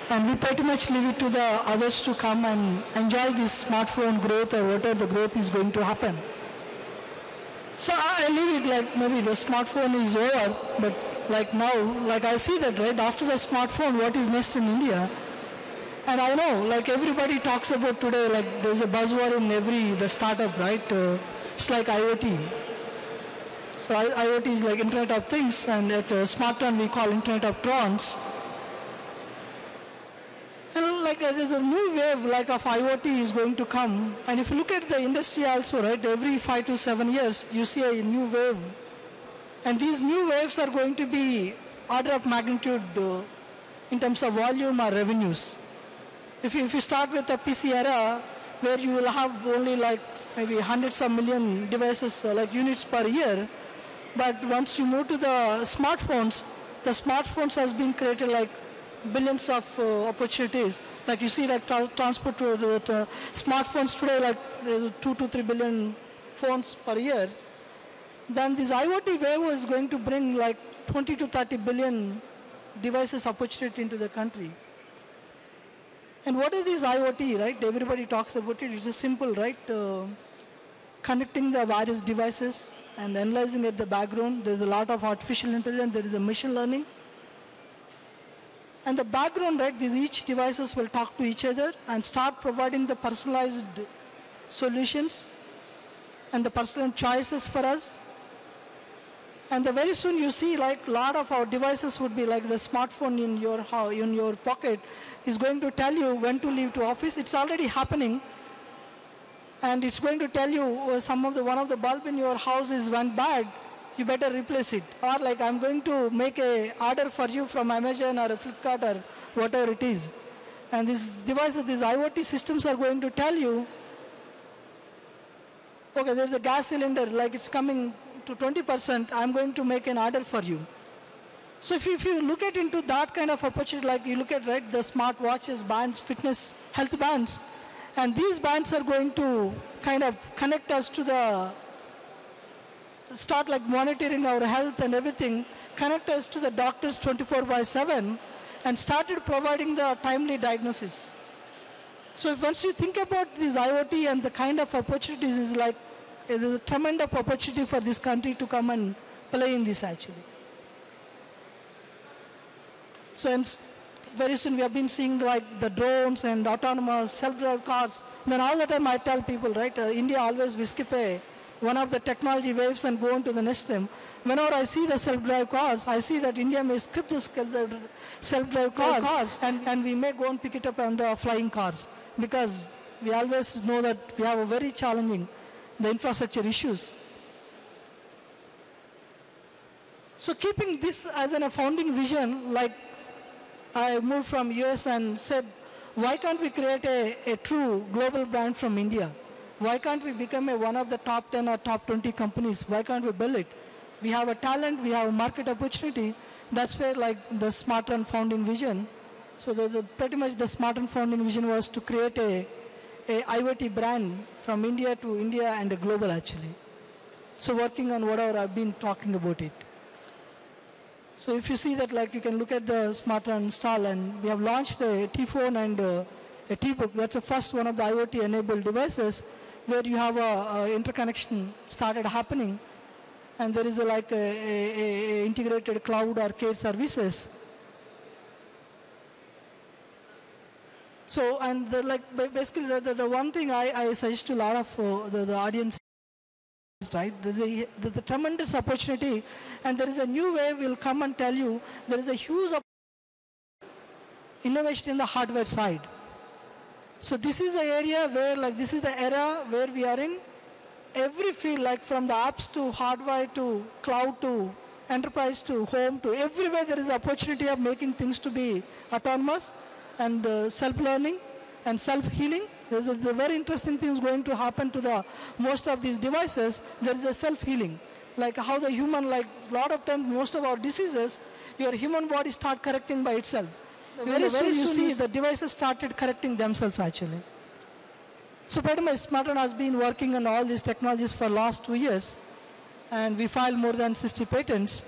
And we pretty much leave it to the others to come and enjoy this smartphone growth or whatever the growth is going to happen. So I leave it like maybe the smartphone is over, but like now, like I see that right after the smartphone, what is next in India? And I know, like everybody talks about today, like there's a buzzword in the startup, right? It's like IoT. So IoT is like Internet of Things, and at SmartTron we call Internet of Trons. And like there's a new wave like of IoT is going to come. And if you look at the industry also, right, every 5 to 7 years, you see a new wave. And these new waves are going to be order of magnitude in terms of volume or revenues. If you start with the PC era, where you will have only like maybe hundreds of million devices, like units per year, but once you move to the smartphones has been created like billions of opportunities. Like you see like transport to the smartphones today, like 2 to 3 billion phones per year. Then this IoT wave is going to bring like 20 to 30 billion devices opportunity into the country. And what is this IoT, right? Everybody talks about it. It's a simple, right? Connecting the various devices and analyzing at the background. There's a lot of artificial intelligence. There is a machine learning. And the background, right, each devices will talk to each other and start providing the personalized solutions and the personal choices for us. And very soon you see like a lot of our devices would be like the smartphone in your pocket is going to tell you when to leave to office. It's already happening. And it's going to tell you one of the bulb in your house is went bad, you better replace it. Or like I'm going to make a order for you from Amazon or a Flipkart or whatever it is. And these devices, these IoT systems are going to tell you, okay, there's a gas cylinder, like it's coming to 20%, I'm going to make an order for you. So if you look at into that kind of opportunity, like you look at, right, the smart watches, bands, fitness, health bands, and these bands are going to kind of connect us to start like monitoring our health and everything, connect us to the doctors 24/7, and started providing the timely diagnosis. So once you think about this IoT and the kind of opportunities is like, there's a tremendous opportunity for this country to come and play in this actually. So very soon we have been seeing like the drones and autonomous self-drive cars. Then all the time I tell people, right, India always we skip one of the technology waves and go on to the next time. Whenever I see the self-drive cars, I see that India may skip the self-drive cars and we may go and pick it up on the flying cars, because we always know that we have a very challenging the infrastructure issues. So keeping this as a founding vision, like I moved from US and said, why can't we create a true global brand from India? Why can't we become one of the top 10 or top 20 companies? Why can't we build it? We have a talent, we have a market opportunity. That's where like the SmartRun founding vision. So pretty much the SmartRun founding vision was to create a IoT brand from India to India and a global actually. So working on whatever I've been talking about it. So if you see that, like you can look at the SmartRun install, and we have launched a T-phone and a T-book. That's the first one of the IoT enabled devices where you have a interconnection started happening, and there is a integrated cloud arcade services. So, and basically the one thing I suggest to a lot of the audience, right, there's a tremendous opportunity, and there is a new wave will come and tell you there is a huge innovation in the hardware side. So this is the area where, like, this is the era where we are in. Every field, like from the apps to hardware to cloud to enterprise to home to everywhere, there is opportunity of making things to be autonomous and self-learning and self-healing. There's a very interesting things going to happen to most of these devices. There is a self-healing, like how the human, like a lot of times, most of our diseases, your human body start correcting by itself. Very soon you see the devices started correcting themselves actually. So pretty much SmartRun has been working on all these technologies for last 2 years, and we filed more than 60 patents.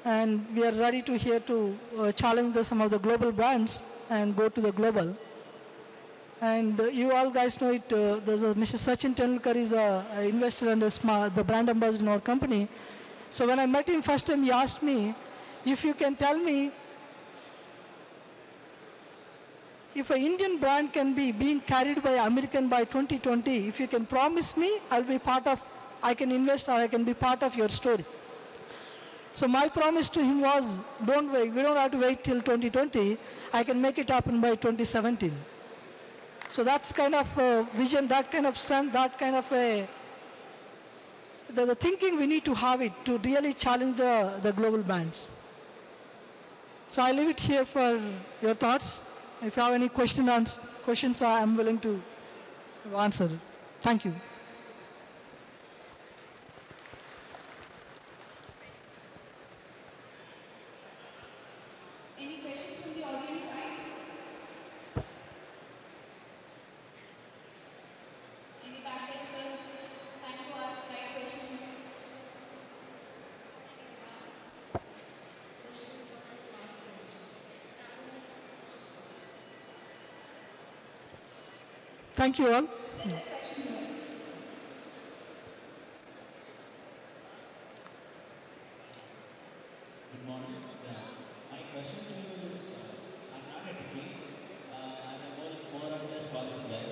and we are ready to here to challenge some of the global brands and go to the global. And you all guys know it, there's a Mr. Sachin Tendulkar is a investor and the brand ambassador in our company. So when I met him first time, he asked me, if you can tell me if an Indian brand can be being carried by American by 2020, if you can promise me, I'll be part of, I can invest or I can be part of your story. So my promise to him was, don't wait, we don't have to wait till 2020, I can make it happen by 2017. So that's kind of a vision, that kind of strength, that kind of a, the thinking we need to have it to really challenge the global brands. So I leave it here for your thoughts. If you have any questions, I am willing to answer. Thank you. Any questions from the audience side? Any backbenchers? Time to ask right questions. Thank you all. Good morning. My question to you is, I'm not a techie, I'm more or less policy guy.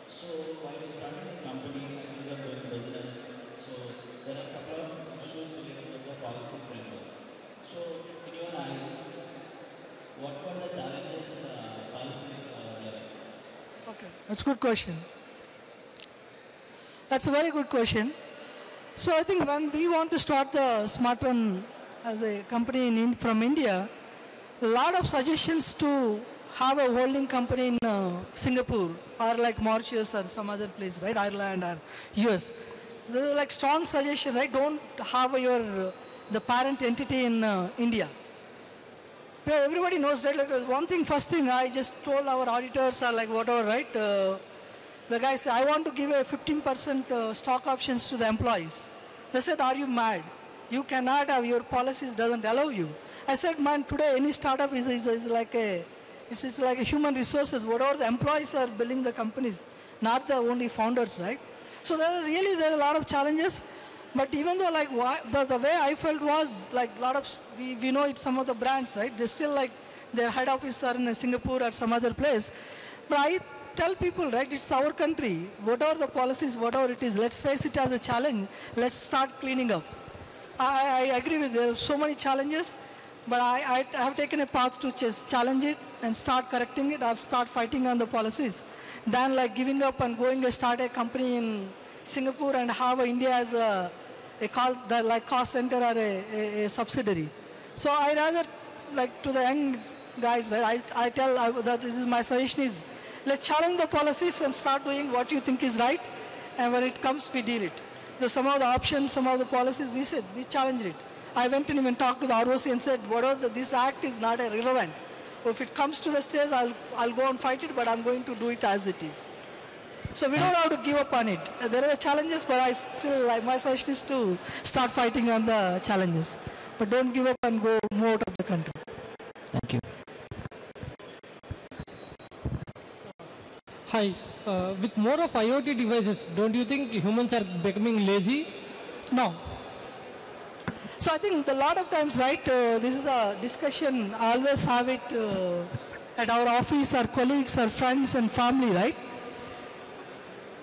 So while you started the company and you are doing business, so there are a couple of issues related with the policy framework. So in your eyes, what were the challenges in the policy level? Okay, that's a good question. That's a very good question. So I think when we want to start the SmartRun as a company from India, a lot of suggestions to have a holding company in Singapore or like Mauritius or some other place, right? Ireland or US. There's like strong suggestion, right? Don't have the parent entity in India. Yeah, everybody knows that. Like one thing, first thing, I just told our auditors or like whatever, right? The guy said, I want to give a 15% stock options to the employees. They said, are you mad? You cannot have, your policies doesn't allow you. I said, man, today any startup is like it's like a human resources. Whatever the employees are building the companies, not the only founders, right? So there are a lot of challenges. But even though like the way I felt was like a lot of, we know it's some of the brands, right? They still like their head office are in Singapore or some other place. But I tell people, right, it's our country. Whatever the policies, whatever it is, let's face it as a challenge. Let's start cleaning up. I agree with you. There are so many challenges, but I have taken a path to just challenge it and start correcting it or start fighting on the policies than like giving up and going to start a company in Singapore and have India as a cost center or a subsidiary. So I rather like to the young guys, right, I tell that this is my suggestion is, let's challenge the policies and start doing what you think is right, and when it comes, we deal it. Some of the options, some of the policies, we challenged it. I went and even talked to the ROC and said, this act is not irrelevant. If it comes to the stage, I'll go and fight it, but I'm going to do it as it is. So we don't have to give up on it. There are challenges, but my suggestion is to start fighting on the challenges. But don't give up and go move out of the country. Thank you. Hi. With more of IoT devices, don't you think humans are becoming lazy? No. So I think a lot of times, right, this is a discussion, I always have it at our office, our colleagues, our friends and family, right?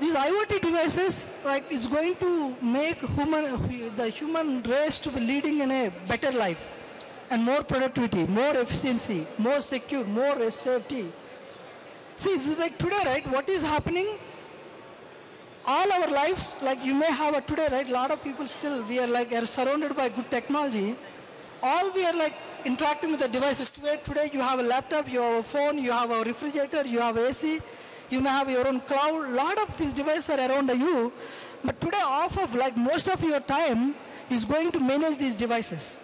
These IoT devices, like, it's going to make the human race to be leading in a better life and more productivity, more efficiency, more secure, more safety. See, it's like today, right, what is happening? All our lives, like you may have today, right, a lot of people still, we are surrounded by good technology. All we are like interacting with the devices. Today you have a laptop, you have a phone, you have a refrigerator, you have AC, you may have your own cloud. A lot of these devices are around you. But today like most of your time is going to manage these devices.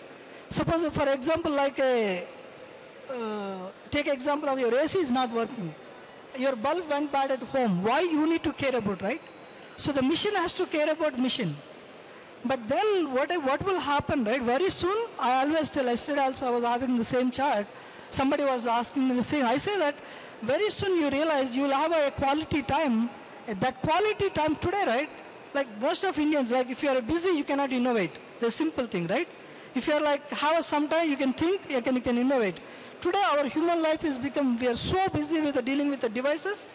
Suppose, for example, like take example of your AC is not working. Your bulb went bad at home. Why you need to care about, right? So the mission has to care about mission. But then what will happen, right? Very soon, I always tell, yesterday also I was having the same chart. Somebody was asking me the same. I say that very soon you realize you'll have a quality time. That quality time today, right? Like most of Indians, like if you are busy, you cannot innovate. The simple thing, right? If you are like, have some time, you can think, you can innovate. Today, our human life is become, we are so busy with dealing with the devices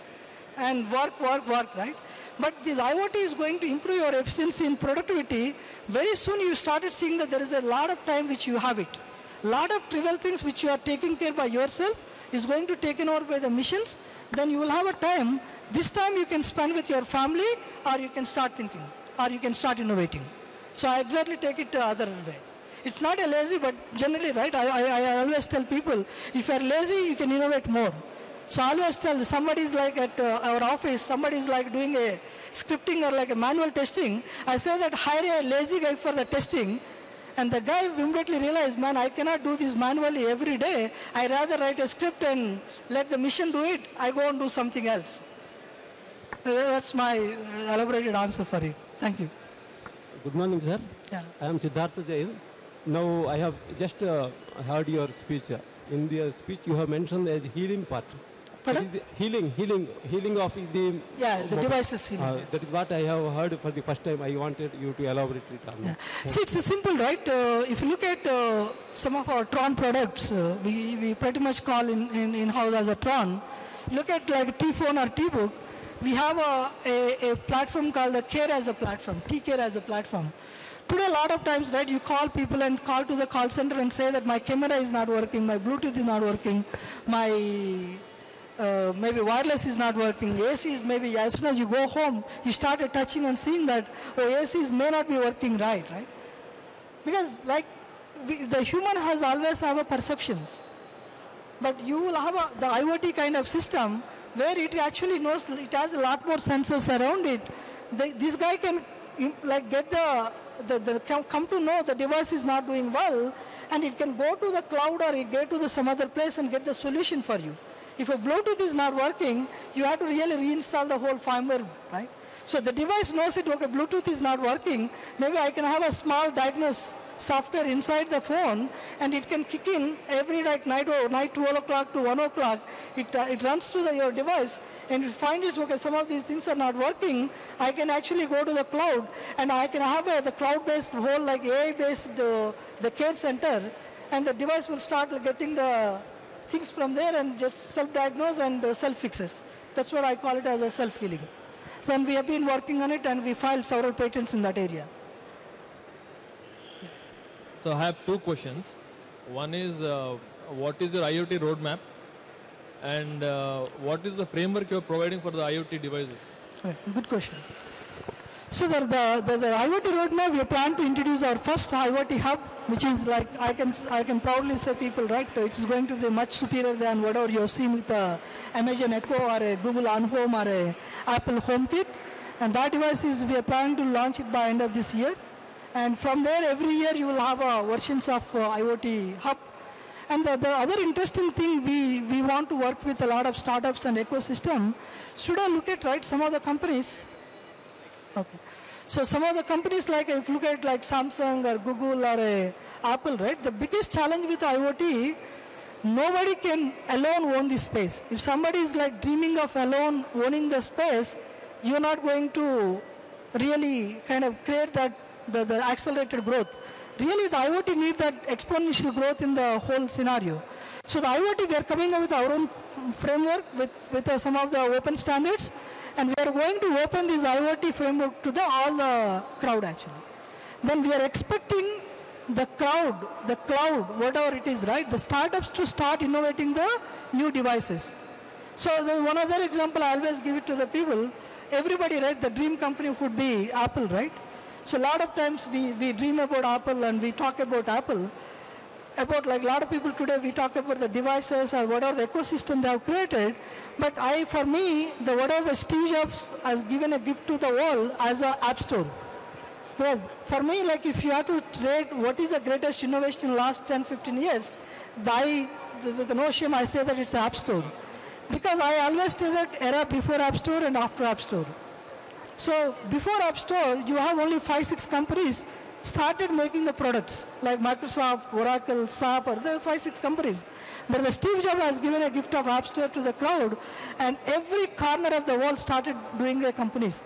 and work, right? But this IoT is going to improve your efficiency and productivity. Very soon you started seeing that there is a lot of time which you have it. Lot of trivial things which you are taking care by yourself is going to taken over by the machines. Then you will have a time. This time you can spend with your family, or you can start thinking, or you can start innovating. So I exactly take it the other way. It's not a lazy, but generally, right, I always tell people, if you are lazy, you can innovate more. So I always tell, somebody is like at our office, somebody is like doing a scripting or like a manual testing. I say that hire a lazy guy for the testing. And the guy immediately realized, man, I cannot do this manually every day. I rather write a script and let the machine do it. I go and do something else. That's my elaborated answer for you. Thank you. Good morning, sir. Yeah. I am Siddhartha Jain. Now I have just heard your speech. In the speech you have mentioned as healing part. Pardon? That is the healing of the... Yeah, the devices healing. That is what I have heard for the first time. I wanted you to elaborate it on. Yeah. See, it's simple, right? If you look at some of our Tron products, we pretty much call in-house as a Tron. Look at like T-Phone or T-Book. We have a platform called the Care as a platform, T-Care as a platform. Today, a lot of times, right, you call people and call to the call center and say that my camera is not working, my Bluetooth is not working, my maybe wireless is not working, AC is maybe, as soon as you go home, you started touching and seeing that, oh, ACs may not be working right? Because like, the human has always have a perceptions. But you will have the IoT kind of system where it actually knows, it has a lot more sensors around it. This guy can like get come to know the device is not doing well, and it can go to the cloud or it get to some other place and get the solution for you. If a Bluetooth is not working, you have to really reinstall the whole firmware, right? So the device knows it, okay, Bluetooth is not working. Maybe I can have a small diagnose software inside the phone, and it can kick in every like night 12 o'clock to 1 o'clock. It runs through your device, and it finds, okay, some of these things are not working. I can actually go to the cloud, and I can have the cloud-based whole like AI-based the care center, and the device will start getting the things from there and just self-diagnose and self-fixes. That's what I call it as a self-healing. So and we have been working on it, and we filed several patents in that area. So I have two questions. One is, what is your IoT roadmap? And what is the framework you are providing for the IoT devices? Right. Good question. So the IoT roadmap, we plan to introduce our first IoT hub, which is like, I can proudly say people, right, it's going to be much superior than whatever you have seen with Amazon Echo or a Google On Home or a Apple HomeKit. And that device is, we are planning to launch it by end of this year. And from there, every year you will have versions of IoT hub. And the other interesting thing, we want to work with a lot of startups and ecosystem. Should I look at, right, some of the companies? Okay. So some of the companies, like if you look at like Samsung or Google or Apple, right, the biggest challenge with IoT, nobody can alone own this space. If somebody is like dreaming of alone owning the space, you're not going to really kind of create that the accelerated growth. Really, the IoT need that exponential growth in the whole scenario. So the IoT, we are coming up with our own framework with some of the open standards, and we are going to open this IoT framework to all the crowd actually. Then we are expecting the cloud, whatever it is, right, the startups to start innovating the new devices. So one other example I always give it to the people, everybody, right, the dream company would be Apple, right? So a lot of times we dream about Apple and we talk about Apple. About like a lot of people today, we talk about the devices or whatever the ecosystem they have created. But for me, whatever the Steve Jobs has given a gift to the world as an app store. Well, for me, like if you have to trade what is the greatest innovation in the last 10, 15 years, with no shame, I say that it's the app store. Because I always say that era before app store and after app store. So before App Store, you have only 5-6 companies started making the products like Microsoft, Oracle, SAP, or there are 5-6 companies. But the Steve Jobs has given a gift of App Store to the cloud, and every corner of the world started doing their companies.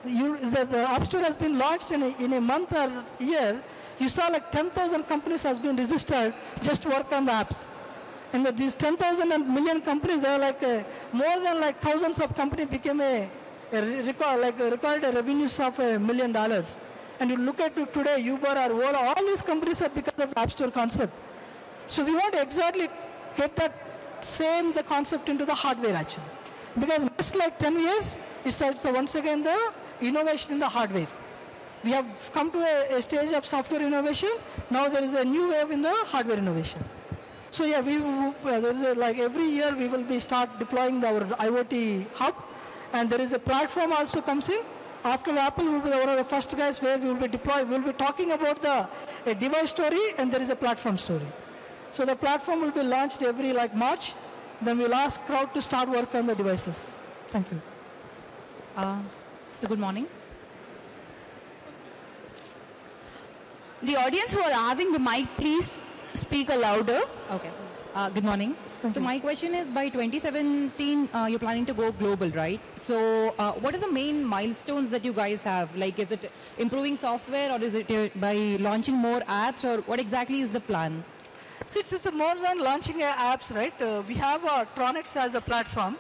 The App Store has been launched in a month or year. You saw like 10,000 companies has been registered just to work on the apps. And these 10,000 million companies, they are like more than like thousands of companies became recorded revenues of $1 million. And you look at it today, Uber or Ola, all these companies are because of the App Store concept. So we want to exactly get that the concept into the hardware actually. Because just like 10 years, it's once again the innovation in the hardware. We have come to a stage of software innovation. Now there is a new wave in the hardware innovation. So yeah, like every year we will start deploying our IoT hub, and there is a platform also comes in. After Apple will be one of the first guys where we will be deploying. We will be talking about a device story, and there is a platform story. So the platform will be launched every like March. Then we'll ask crowd to start work on the devices. Thank you. So good morning. The audience who are having the mic, please speak louder. Okay. Good morning. So my question is, by 2017, you're planning to go global, right? So what are the main milestones that you guys have? Like, is it improving software, or is it by launching more apps, or what exactly is the plan? So it's more than launching apps, right? We have Tronix as a platform.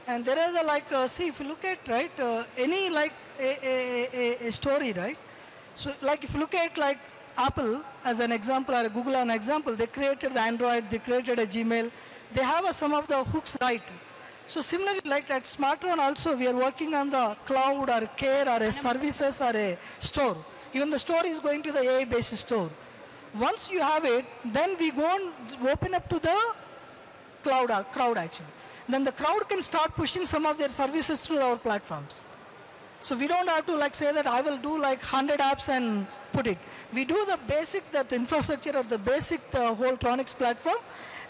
And there is if you look at, right, any like a story, right? So like if you look at like Apple as an example or Google as an example, they created the Android, they created a Gmail. They have some of the hooks, right? So similarly, like at Smartron also, we are working on the cloud or care or a services or a store. Even the store is going to the AI-based store. Once you have it, then we go and open up to the crowd actually. Then the crowd can start pushing some of their services through our platforms. So we don't have to like say that I will do like 100 apps and put it. We do the basic, that infrastructure or the basic, the whole Tronix platform,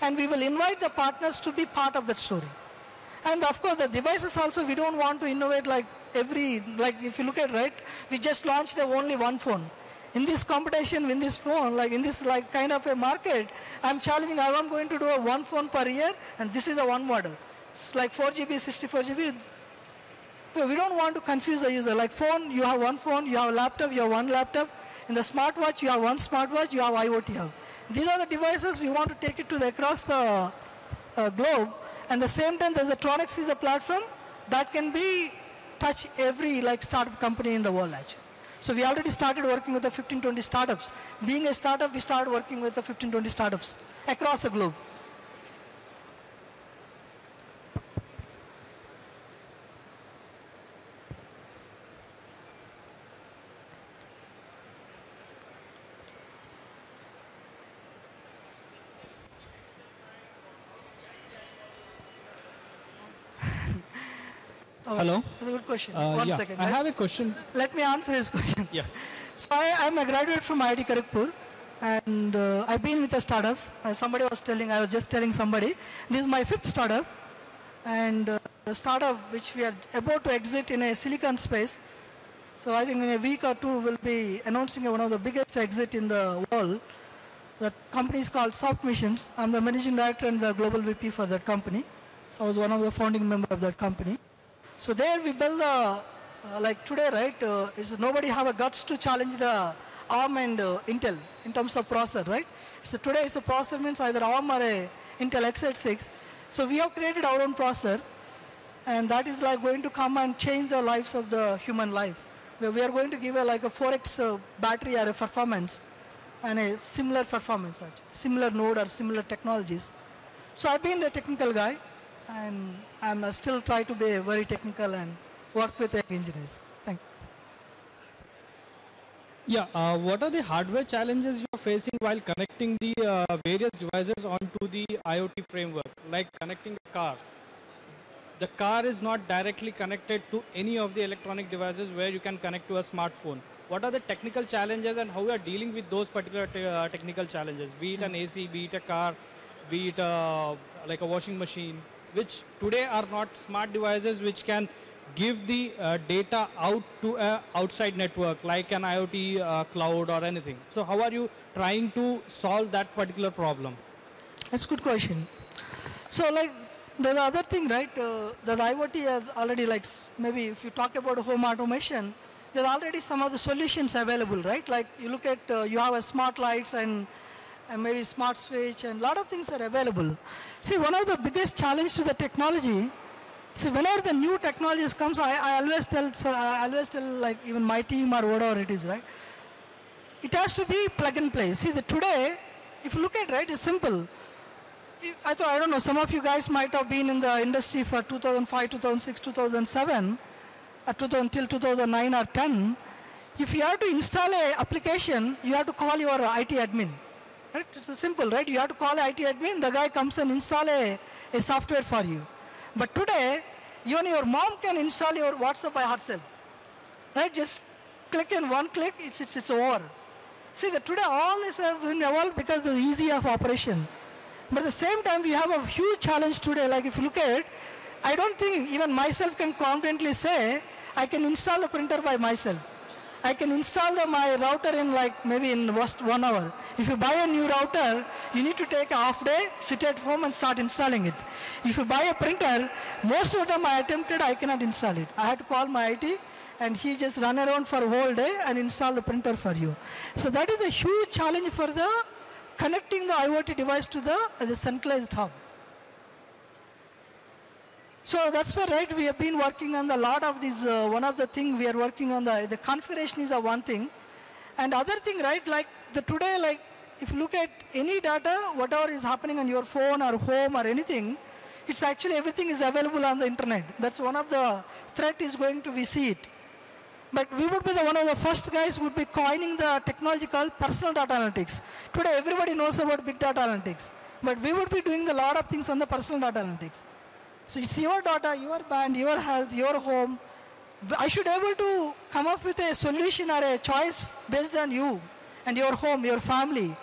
and we will invite the partners to be part of that story. And of course the devices also, we don't want to innovate like if you look at, right, we just launched only one phone. In this competition, in this phone, like in this like kind of a market, I'm challenging, I'm going to do a one phone per year, and this is a one model. It's like 4 GB, 64 GB. We don't want to confuse the user. Like phone, you have one phone, you have a laptop, you have one laptop. In the smartwatch, you have one smartwatch, you have IoT hub. These are the devices we want to take it to across the globe. And the same time, there's a Tronix is a platform that can be touch every like startup company in the world actually. So we already started working with the 15-20 startups. Being a startup, we started working with the 15-20 startups across the globe. Hello? That's a good question. One second. I have a question. Let me answer his question. Yeah. So I'm a graduate from IIT Kharagpur, and I've been with the startups. Somebody was telling, I was just telling somebody, this is my 5th startup, and the startup which we are about to exit in a silicon space. So I think in a week or two we'll be announcing one of the biggest exit in the world. That company is called Soft Missions. I'm the managing director and the global VP for that company. So I was one of the founding members of that company. So there we build like today, right, nobody have a guts to challenge the ARM and Intel in terms of processor, right? So today it's a processor means either ARM or a Intel x86. So we have created our own processor, and that is like going to come and change the lives of the human life. We are going to give like a 4x battery or a performance and a similar performance, similar node or similar technologies. So I've been the technical guy, and I'm still try to be very technical and work with engineers. Thank you. Yeah, what are the hardware challenges you're facing while connecting the various devices onto the IoT framework, like connecting a car? The car is not directly connected to any of the electronic devices where you can connect to a smartphone. What are the technical challenges and how you are dealing with those particular technical challenges, be it an AC, be it a car, be it like a washing machine, which today are not smart devices which can give the data out to a outside network like an IoT cloud or anything. So how are you trying to solve that particular problem? That's a good question. So like the other thing, right, the IoT are already like, maybe if you talk about home automation, there are already some of the solutions available, right? Like you look at, you have a smart lights and maybe smart switch and a lot of things are available. See, one of the biggest challenge to the technology, see, whenever the new technologies comes, I always tell like even my team or whatever it is, right? It has to be plug and play. See, today, if you look at, right, it's simple. I don't know, some of you guys might have been in the industry for 2005, 2006, 2007, till 2009 or 10. If you have to install an application, you have to call your IT admin. Right? It's simple, right? You have to call an IT admin, the guy comes and install a software for you. But today, even your mom can install your WhatsApp by herself. Right? Just click and one click, it's over. See, today all this have been evolved because of the ease of operation. But at the same time, we have a huge challenge today. Like if you look at it, I don't think even myself can confidently say, I can install the printer by myself. I can install my router in like maybe in just 1 hour. If you buy a new router, you need to take a half day, sit at home and start installing it. If you buy a printer, most of the time I attempted, I cannot install it. I had to call my IT and he just run around for a whole day and install the printer for you. So that is a huge challenge for the connecting the IoT device to the centralized hub. So that's why, right, we have been working on a lot of these, one of the things we are working on, the configuration is the one thing. And other thing, right, like today, like if you look at any data, whatever is happening on your phone or home or anything, it's actually everything is available on the internet. That's one of the threat is going to, we see it. But we would be one of the first guys who would be coining the technology called personal data analytics. Today everybody knows about big data analytics. But we would be doing a lot of things on the personal data analytics. So it's your data, your band, your health, your home. I should be able to come up with a solution or a choice based on you and your home, your family.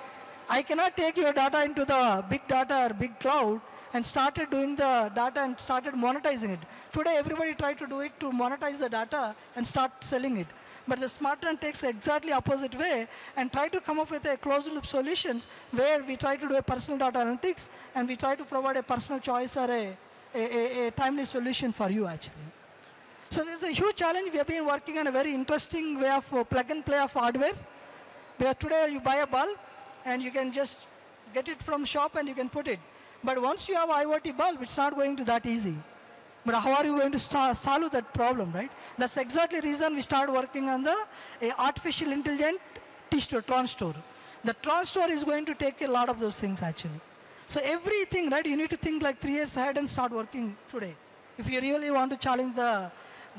I cannot take your data into the big data or big cloud and started doing the data and started monetizing it. Today everybody try to do it to monetize the data and start selling it. But the SmartRun takes exactly opposite way and try to come up with a closed loop solutions where we try to do a personal data analytics and we try to provide a personal choice or a timely solution for you actually. So there's a huge challenge. We have been working on a very interesting way of plug and play of hardware. Where today you buy a bulb and you can just get it from shop and you can put it. But once you have IoT bulb, it's not going to that easy. But how are you going to solve that problem, right? That's exactly the reason we started working on the artificial intelligent T-store, Tron store. The Tron store is going to take a lot of those things actually. So everything, right, you need to think like 3 years ahead and start working today. If you really want to challenge the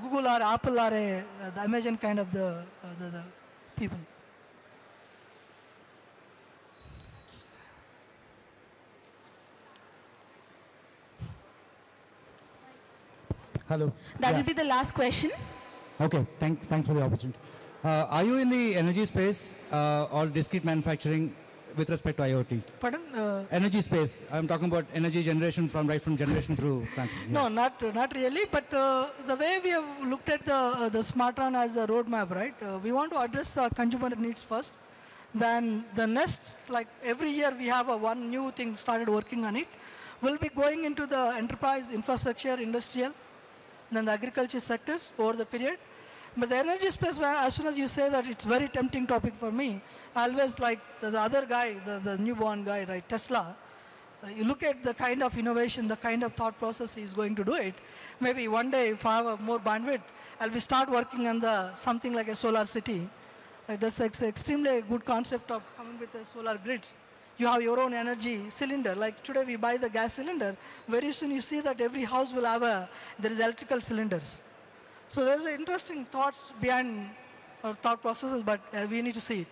Google or Apple or the Amazon kind of the people. Hello. That will be the last question. Okay, thanks for the opportunity. Are you in the energy space or discrete manufacturing with respect to IoT? Pardon? Energy space. I'm talking about energy generation from generation through transmission. No, not really. But the way we have looked at the SmartRun as a roadmap, right? We want to address the consumer needs first. Then the next, like every year we have one new thing started working on it. We'll be going into the enterprise, infrastructure, industrial, then the agriculture sectors over the period. But the energy space, as soon as you say that, it's very tempting topic for me. I always like the other guy, the newborn guy, right, Tesla. You look at the kind of innovation, the kind of thought process he's going to do it. Maybe one day, if I have more bandwidth, I'll be start working on something like a solar city. Right, that's extremely good concept of coming with the solar grids. You have your own energy cylinder. Like today we buy the gas cylinder. Very soon you see that every house will have there is electrical cylinders. So there's interesting thoughts behind our thought processes, but we need to see it.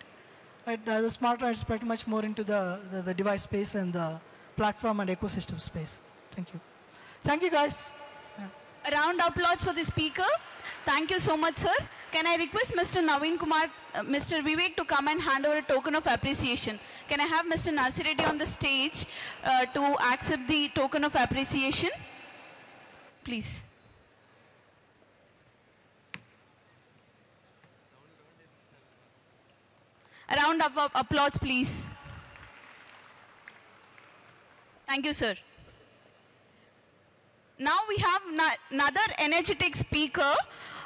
Right? The SmartRun is pretty much more into the device space and the platform and ecosystem space. Thank you. Thank you, guys. A round of applause for the speaker. Thank you so much, sir. Can I request Mr. Naveen Kumar, Mr. Vivek to come and hand over a token of appreciation? Can I have Mr. Narsireddy on the stage to accept the token of appreciation? Please. A round of applause, please. Thank you, sir. Now we have another energetic speaker,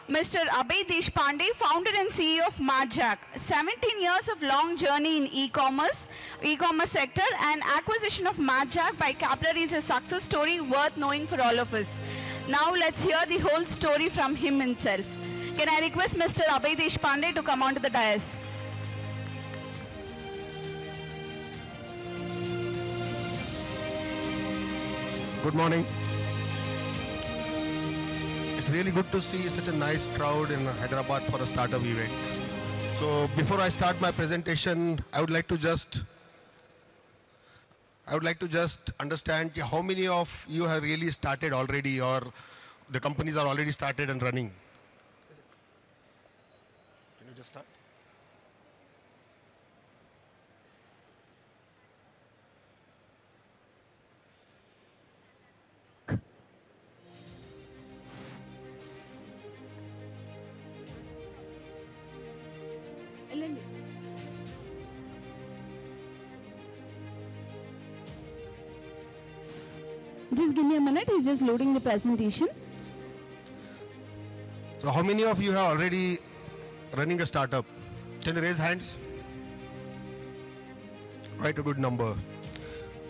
Mr. Abhay Deshpande, founder and CEO of Marjack. 17 years of long journey in e-commerce sector, and acquisition of Marjack by Capillary is a success story worth knowing for all of us. Now let's hear the whole story from him himself. Can I request Mr. Abhay Deshpande to come onto the dais? Good morning. It's really good to see such a nice crowd in Hyderabad for a startup event. So before I start my presentation, I would like to just understand how many of you have really started already, or the companies are already started and running. Can you just start? Just give me a minute, he's just loading the presentation. So how many of you have already running a startup? Can you raise hands? Quite a good number.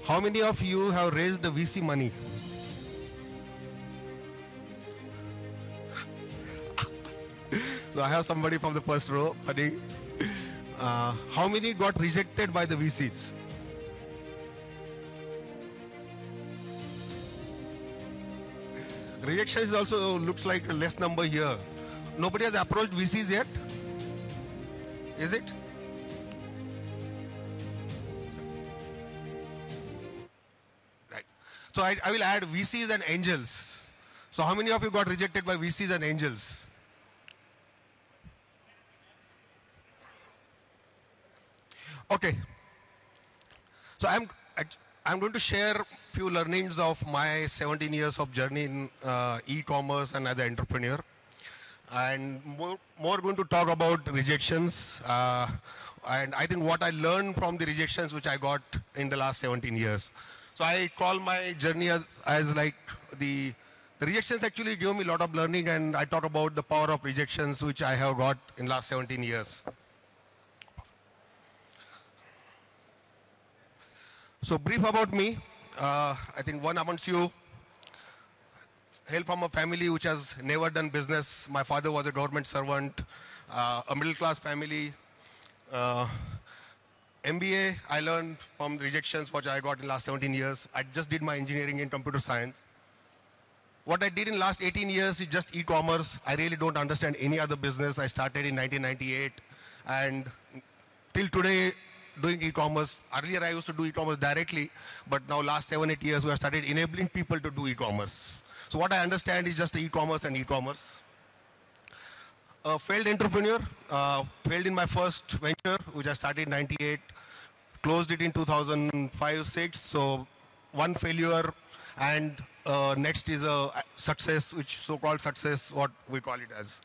How many of you have raised the VC money? So I have somebody from the first row, funny. How many got rejected by the VCs? Rejection is also looks like a less number here. Nobody has approached VCs yet? Is it? Right. So I will add VCs and angels. So how many of you got rejected by VCs and angels? Okay. So I'm going to share few learnings of my 17 years of journey in e-commerce and as an entrepreneur, and more going to talk about rejections and I think what I learned from the rejections which I got in the last 17 years. So I call my journey as like the rejections actually give me a lot of learning, and I talk about the power of rejections which I have got in last 17 years. So brief about me. I think one amongst you hail from a family which has never done business. My father was a government servant, a middle class family. MBA I learned from rejections which I got in last 17 years. I just did my engineering in computer science. What I did in last 18 years is just e-commerce. I really don't understand any other business. I started in 1998 and till today doing e-commerce. Earlier I used to do e-commerce directly, but now last 7-8 years we have started enabling people to do e-commerce. So what I understand is just e-commerce and e-commerce. A failed entrepreneur, failed in my first venture, which I started in 98, closed it in 2005-06. So one failure, and next is a success, which so-called success, what we call it as.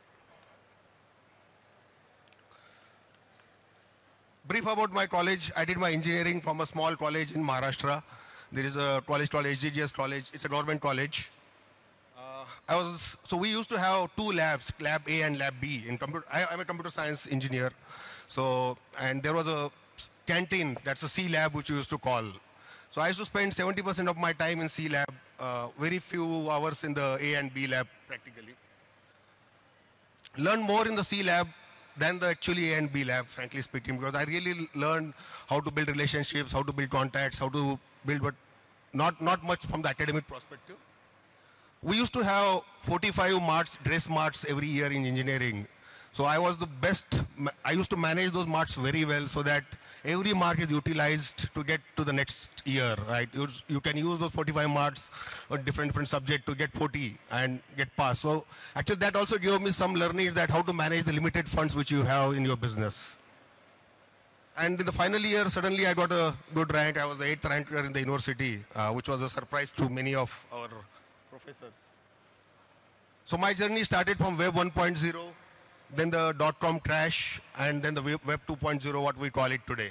Brief about my college. I did my engineering from a small college in Maharashtra. There is a college called HGGS College. It's a government college. So we used to have two labs, Lab A and Lab B. I'm a computer science engineer. So, and there was a canteen, that's a C lab, which we used to call. So I used to spend 70% of my time in C lab, very few hours in the A and B lab practically. Learn more in the C lab than the actually A and B lab, frankly speaking, because I really learned how to build relationships, how to build contacts, how to build, but not much from the academic perspective. We used to have 45 marks, dress marks every year in engineering. So I was the best. I used to manage those marks very well so that every mark is utilized to get to the next year, right? You can use those 45 marks on different subject to get 40 and get passed. So actually that also gave me some learning that how to manage the limited funds which you have in your business. And in the final year, suddenly I got a good rank. I was the 8th ranker in the university, which was a surprise to many of our professors. So my journey started from Web 1.0. then the dot-com crash, and then the Web 2.0, what we call it today.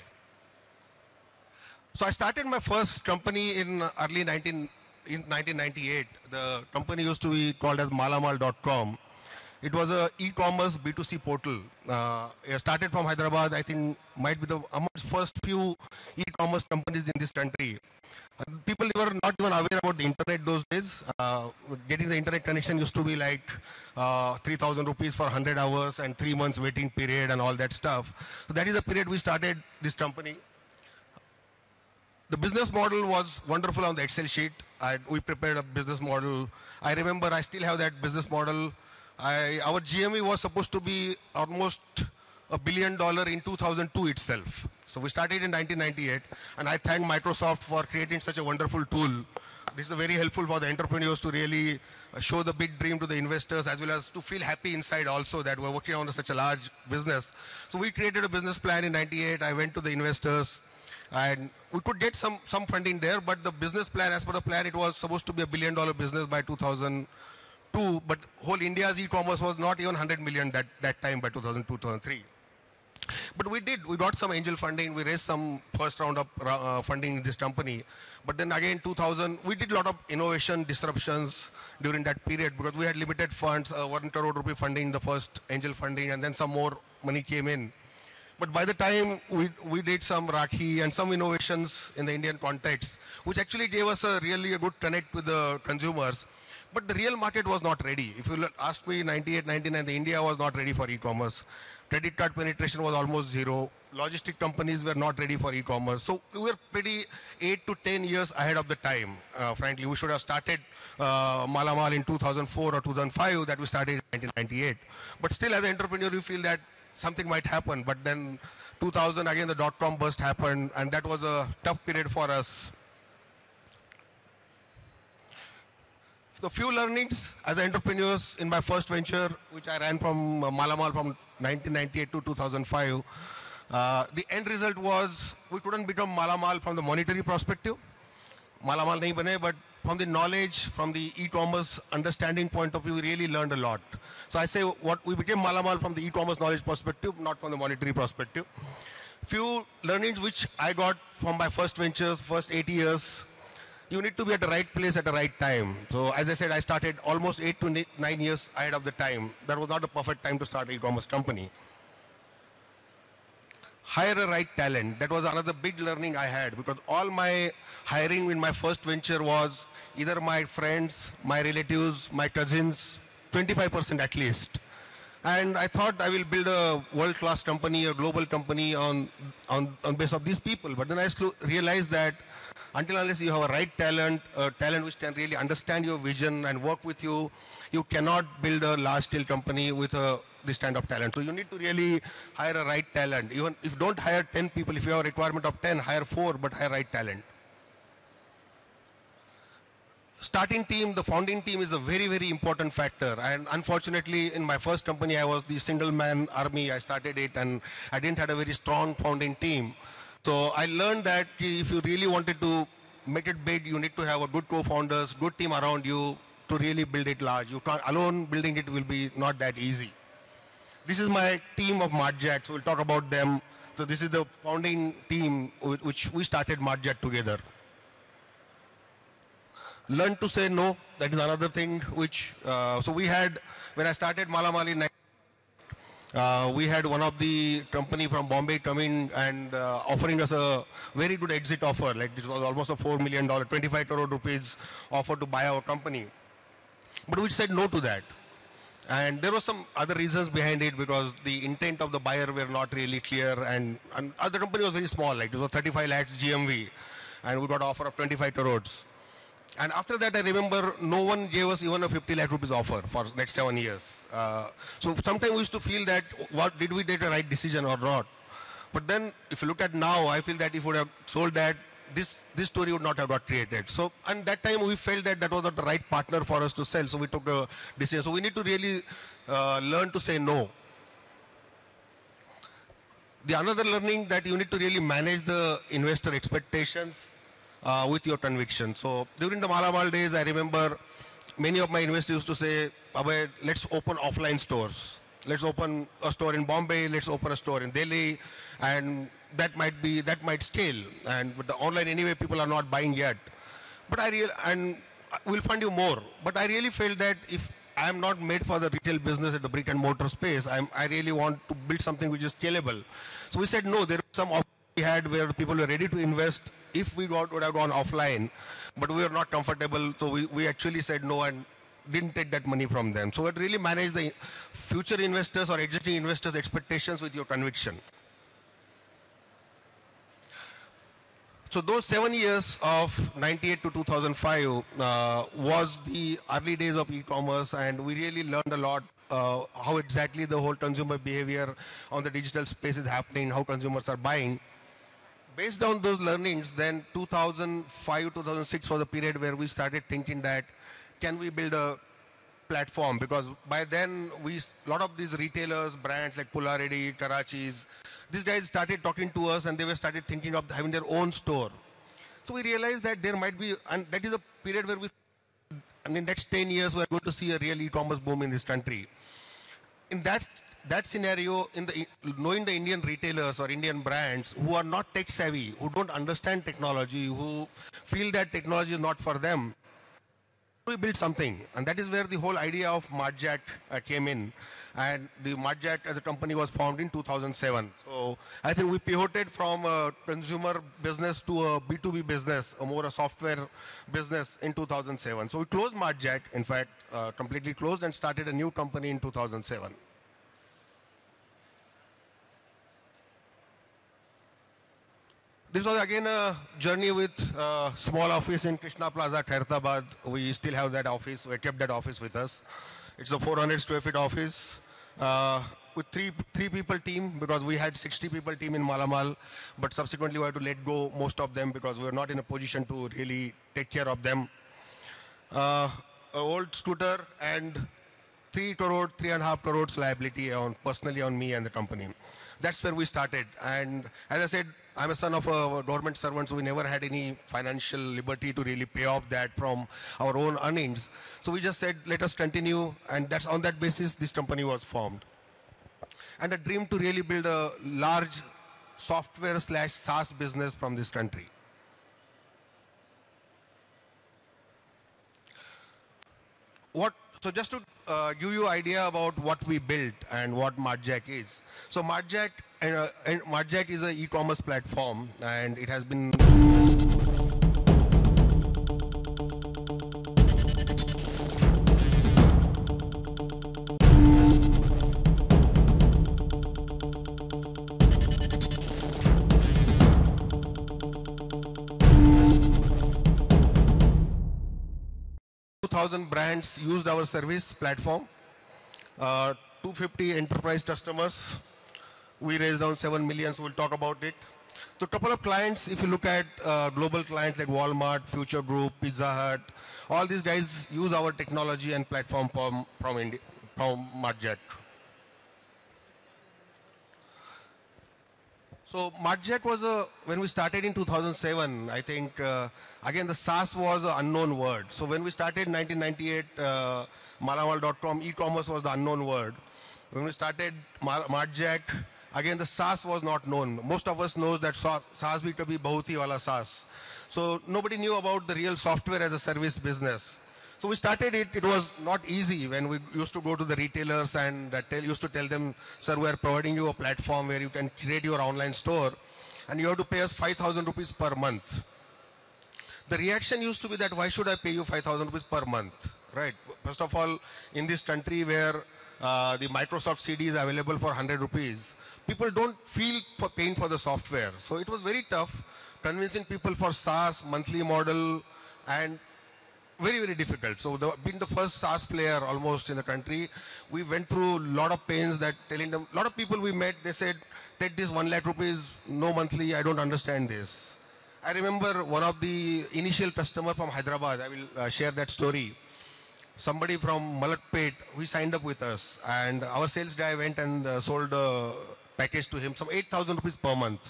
So I started my first company in 1998. The company used to be called as Malamal.com. It was a e-commerce B2C portal. It started from Hyderabad. I think might be the amongst first few e-commerce companies in this country. People were not even aware about the internet those days. Getting the internet connection used to be like 3,000 rupees for 100 hours and 3 months waiting period and all that stuff. So that is the period we started this company. The business model was wonderful on the Excel sheet. We prepared a business model. I remember I still have that business model. Our GMV was supposed to be almost $1 billion in 2002 itself. So we started in 1998, and I thank Microsoft for creating such a wonderful tool. This is very helpful for the entrepreneurs to really show the big dream to the investors, as well as to feel happy inside also that we're working on such a large business. So we created a business plan in 98. I went to the investors, and we could get some funding there, but the business plan, as per the plan, it was supposed to be $1 billion business by 2002, but whole India's e-commerce was not even 100 million that time by 2002, 2003. But we got some angel funding, we raised some first round of funding in this company. But then again, 2000, we did a lot of innovation disruptions during that period because we had limited funds, 1 crore rupee funding, the first angel funding, and then some more money came in. But by the time we did some Rakhi and some innovations in the Indian context, which actually gave us really a good connect with the consumers. But the real market was not ready. If you ask me, 98, 99, the India was not ready for e-commerce. Credit card penetration was almost zero. Logistic companies were not ready for e-commerce. So we were pretty 8 to 10 years ahead of the time. Frankly, we should have started Malamal in 2004 or 2005 that we started in 1998. But still, as an entrepreneur, you feel that something might happen. But then 2000, again, the dot-com burst happened, and that was a tough period for us. The few learnings as entrepreneurs in my first venture, which I ran from Malamal from 1998 to 2005, the end result was we couldn't become Malamal from the monetary perspective. Malamal nahi bane, but from the knowledge, from the e-commerce understanding point of view, we really learned a lot. So I say we became Malamal from the e-commerce knowledge perspective, not from the monetary perspective. Few learnings which I got from my first ventures, first 8 years. You need to be at the right place at the right time. So as I said, I started almost 8 to 9 years ahead of the time. That was not the perfect time to start an e-commerce company. Hire a right talent. That was another big learning I had, because all my hiring in my first venture was either my friends, my relatives, my cousins, 25% at least. And I thought I will build a world-class company, a global company on base of these people. But then I realized that until unless you have a right talent, a talent which can really understand your vision and work with you, you cannot build a large-scale company with this kind of talent. So you need to really hire a right talent. Even if you don't hire 10 people, if you have a requirement of 10, hire 4, but hire right talent. Starting team, the founding team is a very, very important factor. And unfortunately, in my first company, I was the single-man army. I started it, and I didn't have a very strong founding team. So I learned that if you really wanted to make it big, you need to have a good co-founders, good team around you to really build it large. You can't, alone building it will be not that easy. This is my team of Martjack, so we'll talk about them. So this is the founding team which we started Martjack together. Learn to say no, that is another thing which, so we had, when I started Malamal in we had one of the company from Bombay come in and offering us a very good exit offer. Like it was almost a $4 million, 25 crore rupees offer to buy our company. But we said no to that. And there were some other reasons behind it, because the intent of the buyer were not really clear, and the company was very small, like it was 35 lakhs GMV, and we got an offer of 25 crores. And after that, I remember no one gave us even a 50 lakh rupees offer for next 7 years. So sometimes we used to feel that, what did we take the right decision or not? But then, if you look at now, I feel that if we would have sold that, this story would not have got created. So, and that time we felt that that was not the right partner for us to sell. So we took a decision. So we need to really learn to say no. The another learning that you need to really manage the investor expectations with your conviction. So during the Malamal days, I remember many of my investors used to say, Abhay, let's open offline stores. let's open a store in Bombay, let's open a store in Delhi, and that might scale. And with the online anyway, people are not buying yet. But and we'll fund you more. But I really felt that if I am not made for the retail business at the brick and mortar space, I really want to build something which is scalable. So we said no. There was some option we had where people were ready to invest if we would have gone offline, but we were not comfortable. So we actually said no and didn't take that money from them. So it really managed the future investors or existing investors' expectations with your conviction. So those 7 years of 98 to 2005 was the early days of e-commerce, and we really learned a lot how exactly the whole consumer behavior on the digital space is happening, how consumers are buying. Based on those learnings, then 2005, 2006 was a period where we started thinking that can we build a platform, because by then a lot of these retailers, brands like Polarity, Karachi's, these guys started talking to us and they started thinking of having their own store. So we realized that there might be, and that is a period where in the next 10 years, we're going to see a real e-commerce boom in this country. In that scenario, knowing the Indian retailers or Indian brands who are not tech savvy, who don't understand technology, who feel that technology is not for them, we built something. And that is where the whole idea of MartJack came in. And the MartJack as a company was formed in 2007. So I think we pivoted from a consumer business to a B2B business, a software business in 2007. So we closed MartJack, in fact, completely closed, and started a new company in 2007. This was again a journey with a small office in Krishna Plaza, Khairatabad. We still have that office. We kept that office with us. It's a 400 square feet office with three people team, because we had 60 people team in Malamal, but subsequently we had to let go most of them because we were not in a position to really take care of them. An old scooter and 3.5 crores liability personally on me and the company. That's where we started. And as I said, I'm a son of a government servant, so we never had any financial liberty to really pay off that from our own earnings. So we just said, let us continue, and that's on that basis this company was formed. And a dream to really build a large software/SaaS business from this country. So just to give you an idea about what we built and what MartJack is. So MartJack is an e-commerce platform, and it has been brands used our service platform, 250 enterprise customers. We raised around 7 million, so we'll talk about it. So a couple of clients, if you look at global clients like Walmart, Future Group, Pizza Hut, all these guys use our technology and platform from MartJack. So MartJack was when we started in 2007, I think, again, the SaaS was an unknown word. So when we started in 1998, Malamal.com, e-commerce was the unknown word. When we started MartJack, again, the SaaS was not known. Most of us know that SaaS B2B Bahuti wala SaaS. So nobody knew about the real software as a service business. So we started it. It was not easy when we used to go to the retailers and used to tell them, sir, we are providing you a platform where you can create your online store, and you have to pay us 5,000 rupees per month. The reaction used to be that, why should I pay you 5,000 rupees per month, right? First of all, in this country where the Microsoft CD is available for 100 rupees, people don't feel for paying for the software. So it was very tough convincing people for SaaS, monthly model, and very, very difficult. So being the first SaaS player almost in the country, we went through a lot of pains that telling them, a lot of people we met, they said, take this 1 lakh rupees, no monthly, I don't understand this. I remember one of the initial customer from Hyderabad, I will share that story. Somebody from Malakpet, who signed up with us, and our sales guy went and sold a package to him, some 8,000 rupees per month.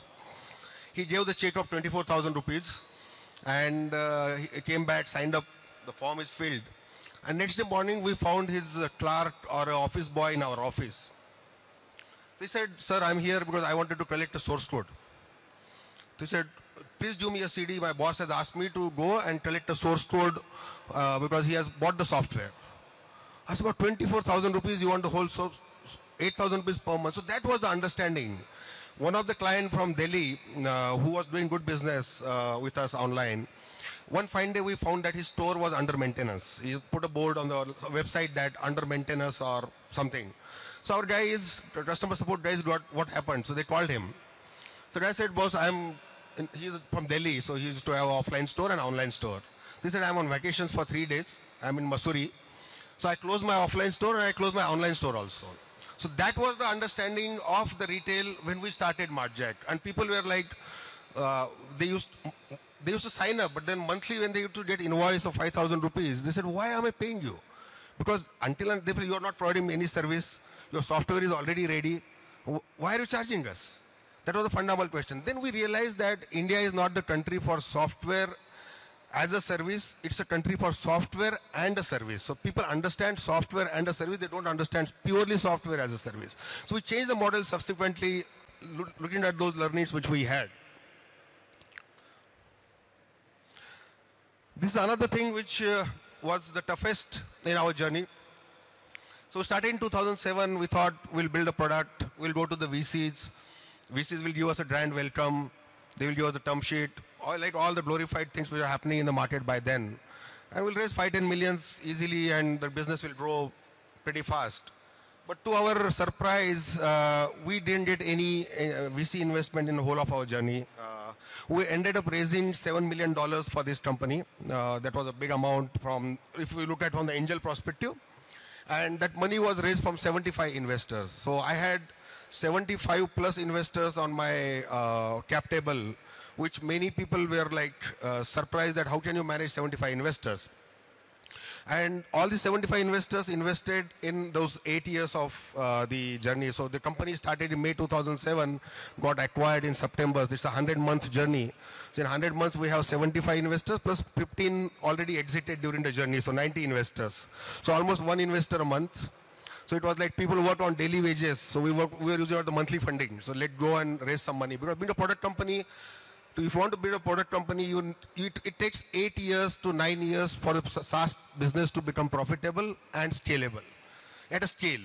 He gave the check of 24,000 rupees, and he came back, signed up, the form is filled. And next day morning, we found his clerk or office boy in our office. He said, sir, I'm here because I wanted to collect a source code. He said, please give me a CD. My boss has asked me to go and collect a source code because he has bought the software. I said, about 24,000 rupees, you want the whole source, 8,000 rupees per month. So that was the understanding. One of the clients from Delhi who was doing good business with us online, one fine day we found that his store was under maintenance. He put a board on the website that under maintenance or something. So our guys, the customer support guys got what happened. So they called him. So the guy said, boss, he's from Delhi, so he used to have an offline store and online store. They said, I'm on vacations for 3 days. I'm in Mussoorie. So I closed my offline store and I closed my online store also. So that was the understanding of the retail when we started MartJack. And people were like, they used to sign up, but then monthly when they used to get invoice of 5,000 rupees, they said, why am I paying you? Because until you are not providing me any service, your software is already ready, why are you charging us? That was the fundamental question. Then we realized that India is not the country for software as a service, it's a country for software and a service. So people understand software and a service, they don't understand purely software as a service. So we changed the model subsequently, looking at those learnings which we had. This is another thing which was the toughest in our journey. So starting in 2007, we thought we'll build a product, we'll go to the VCs. VCs will give us a grand welcome, they will give us a term sheet, like all the glorified things which are happening in the market by then. And we'll raise 5-10 millions easily and the business will grow pretty fast. But to our surprise, we didn't get any VC investment in the whole of our journey. We ended up raising $7 million for this company. That was a big amount from, if we look at from the angel perspective. And that money was raised from 75 investors. So I had 75 plus investors on my cap table, which many people were like surprised that how can you manage 75 investors? And all the 75 investors invested in those 8 years of the journey. So the company started in May 2007, got acquired in September. It's a 100-month journey. So in 100 months, we have 75 investors plus 15 already exited during the journey. So 90 investors. So almost one investor a month. So it was like people work on daily wages. So we were using the monthly funding. So let's go and raise some money. Because being a product company, if you want to build a product company, it takes 8 years to 9 years for the SaaS business to become profitable and scalable. At a scale,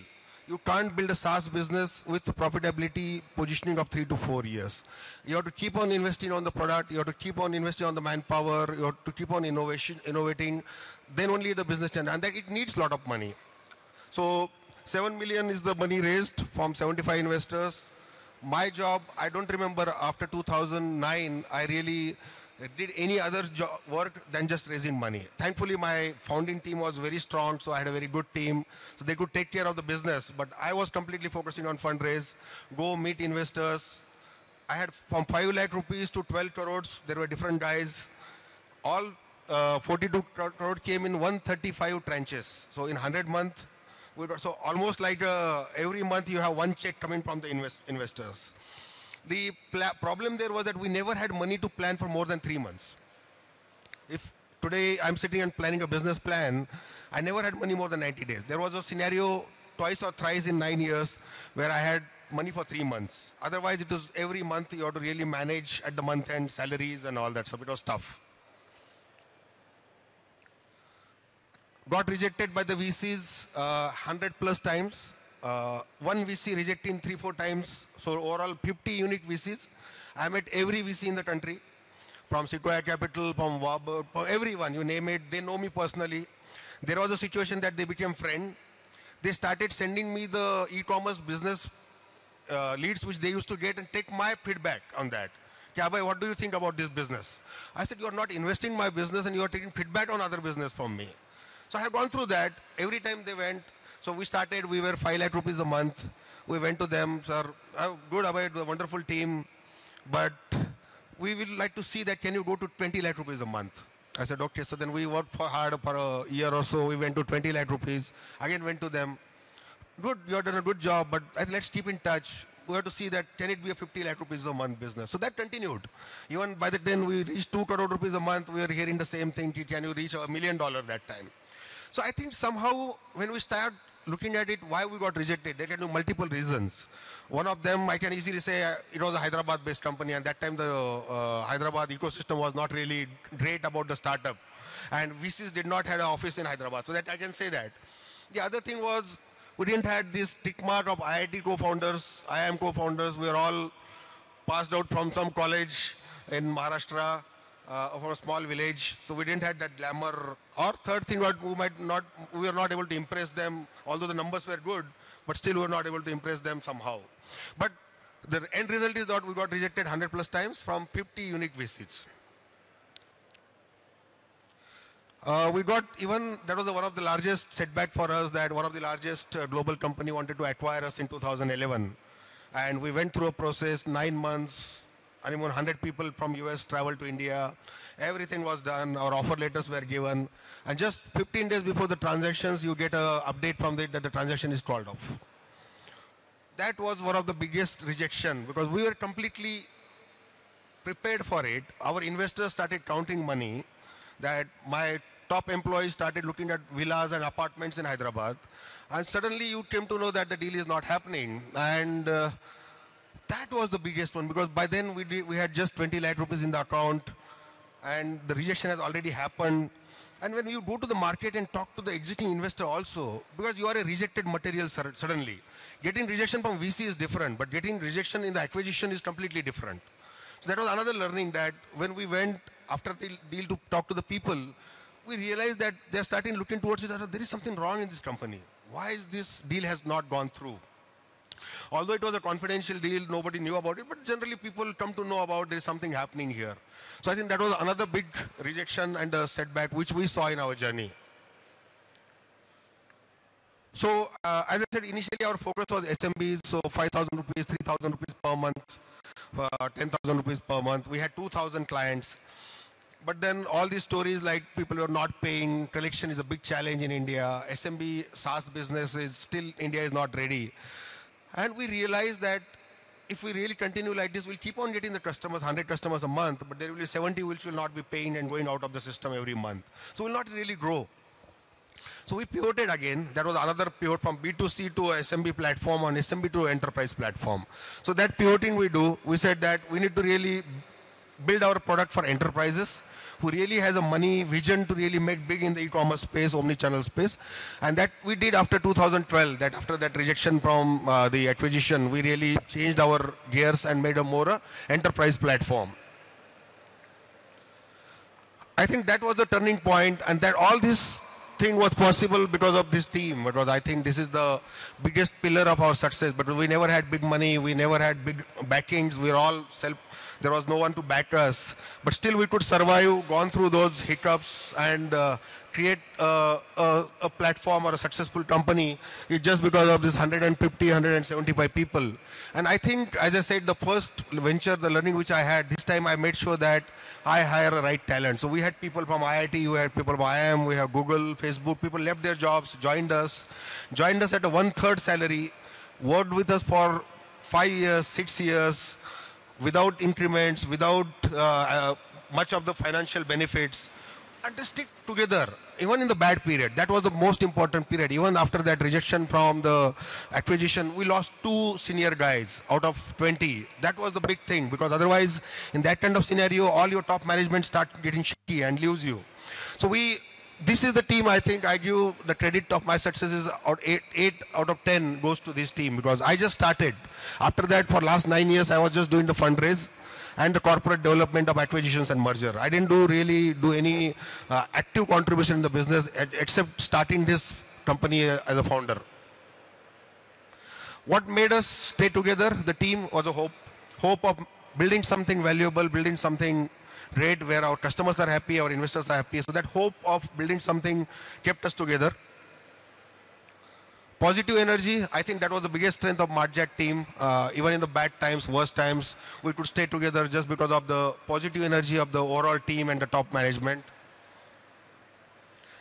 you can't build a SaaS business with profitability positioning of 3 to 4 years. You have to keep on investing on the product. You have to keep on investing on the manpower. You have to keep on innovating. Then only the business can. And that it needs a lot of money. So 7 million is the money raised from 75 investors. My job, I don't remember after 2009, I really did any other work than just raising money. Thankfully, my founding team was very strong, so I had a very good team. So they could take care of the business. But I was completely focusing on fundraise, go meet investors. I had from 5 lakh rupees to 12 crores. There were different guys. All 42 crore came in 135 tranches. So in 100 months, so almost like every month you have one check coming from the investors. The problem there was that we never had money to plan for more than 3 months. If today I'm sitting and planning a business plan, I never had money more than 90 days. There was a scenario twice or thrice in 9 years where I had money for 3 months. Otherwise it was every month you have to really manage at the month end salaries and all that stuff. It was tough. Got rejected by the VCs 100 plus times. One VC rejecting 3-4 times. So overall 50 unique VCs. I met every VC in the country. From Sequoia Capital, from Warburg, from everyone, you name it. They know me personally. There was a situation that they became friends. They started sending me the e-commerce business leads which they used to get and take my feedback on that. Kya, what do you think about this business? I said, you are not investing in my business and you are taking feedback on other business from me. So I have gone through that. Every time they went, so we started, we were 5 lakh rupees a month. We went to them, sir, good about the wonderful team, but we will like to see that can you go to 20 lakh rupees a month? I said, okay. So then we worked hard for a year or so. We went to 20 lakh rupees. Again went to them. Good, you have done a good job, but let's keep in touch. We have to see that can it be a 50 lakh rupees a month business. So that continued. Even by the time we reached 2 crore rupees a month, we were hearing the same thing. Can you reach $1 million that time? So I think somehow when we start looking at it, why we got rejected, there can be multiple reasons. One of them, I can easily say, it was a Hyderabad-based company, and that time the Hyderabad ecosystem was not really great about the startup. And VCs did not have an office in Hyderabad, so that I can say that. The other thing was, we didn't have this tick mark of IIT co-founders, IIM co-founders. We were all passed out from some college in Maharashtra, from a small village, so we didn't have that glamour. Or third thing, we were not able to impress them, although the numbers were good, but still we were not able to impress them somehow. But the end result is that we got rejected 100 plus times from 50 unique visits. We got even, that was one of the largest setback for us, that one of the largest global company wanted to acquire us in 2011. And we went through a process, 9 months, and even 100 people from US traveled to India. Everything was done, our offer letters were given. And just 15 days before the transactions, you get an update from it that the transaction is called off. That was one of the biggest rejection, because we were completely prepared for it. Our investors started counting money, that my top employees started looking at villas and apartments in Hyderabad. And suddenly you came to know that the deal is not happening. And that was the biggest one, because by then we had just 20 lakh rupees in the account, and the rejection has already happened. And when you go to the market and talk to the existing investor also, because you are a rejected material suddenly. Getting rejection from VC is different, but getting rejection in the acquisition is completely different. So that was another learning, that when we went after the deal to talk to the people, we realized that they're starting looking towards it, that there is something wrong in this company. Why is this deal has not gone through? Although it was a confidential deal, nobody knew about it, but generally people come to know about there is something happening here. So I think that was another big rejection and a setback which we saw in our journey. So as I said, initially our focus was SMBs, so 5,000 rupees, 3,000 rupees per month, 10,000 rupees per month. We had 2,000 clients. But then all these stories like people who are not paying, collection is a big challenge in India. SMB SaaS business is still, India is not ready. And we realized that if we really continue like this, we'll keep on getting the customers, 100 customers a month, but there will be 70 which will not be paying and going out of the system every month. So we'll not really grow. So we pivoted again. That was another pivot from B2C to SMB platform and SMB to enterprise platform. So that pivoting we do, we said that we need to really build our product for enterprises who really has a money vision to really make big in the e-commerce space, omni-channel space. And that we did after 2012, that after that rejection from the acquisition, we really changed our gears and made a more enterprise platform. I think that was the turning point, and that all this thing was possible because of this team, because I think this is the biggest pillar of our success. But we never had big money, we never had big backings, we were all there was no one to back us, but still we could survive, gone through those hiccups and create a platform or a successful company. It's just because of this 150, 175 people. And I think, as I said, the first venture, the learning which I had, this time I made sure that I hire the right talent. So we had people from IIT, we had people from IIM, we have Google, Facebook, people left their jobs, joined us at a 1/3 salary, worked with us for 5 years, 6 years, without increments, without much of the financial benefits, and they stick together, even in the bad period. That was the most important period. Even after that rejection from the acquisition, we lost 2 senior guys out of 20. That was the big thing, because otherwise, in that kind of scenario, all your top management start getting shaky and leaves you. So this is the team, I think I give the credit of my successes, 8 out of 10 goes to this team, because I just started. After that, for last 9 years, I was just doing the fundraise and the corporate development of acquisitions and merger. I didn't really do any active contribution in the business except starting this company as a founder. What made us stay together, the team, was a hope of building something valuable, building something great where our customers are happy, our investors are happy. So that hope of building something kept us together. Positive energy, I think that was the biggest strength of MartJack team. Even in the bad times, worst times, we could stay together just because of the positive energy of the overall team and the top management.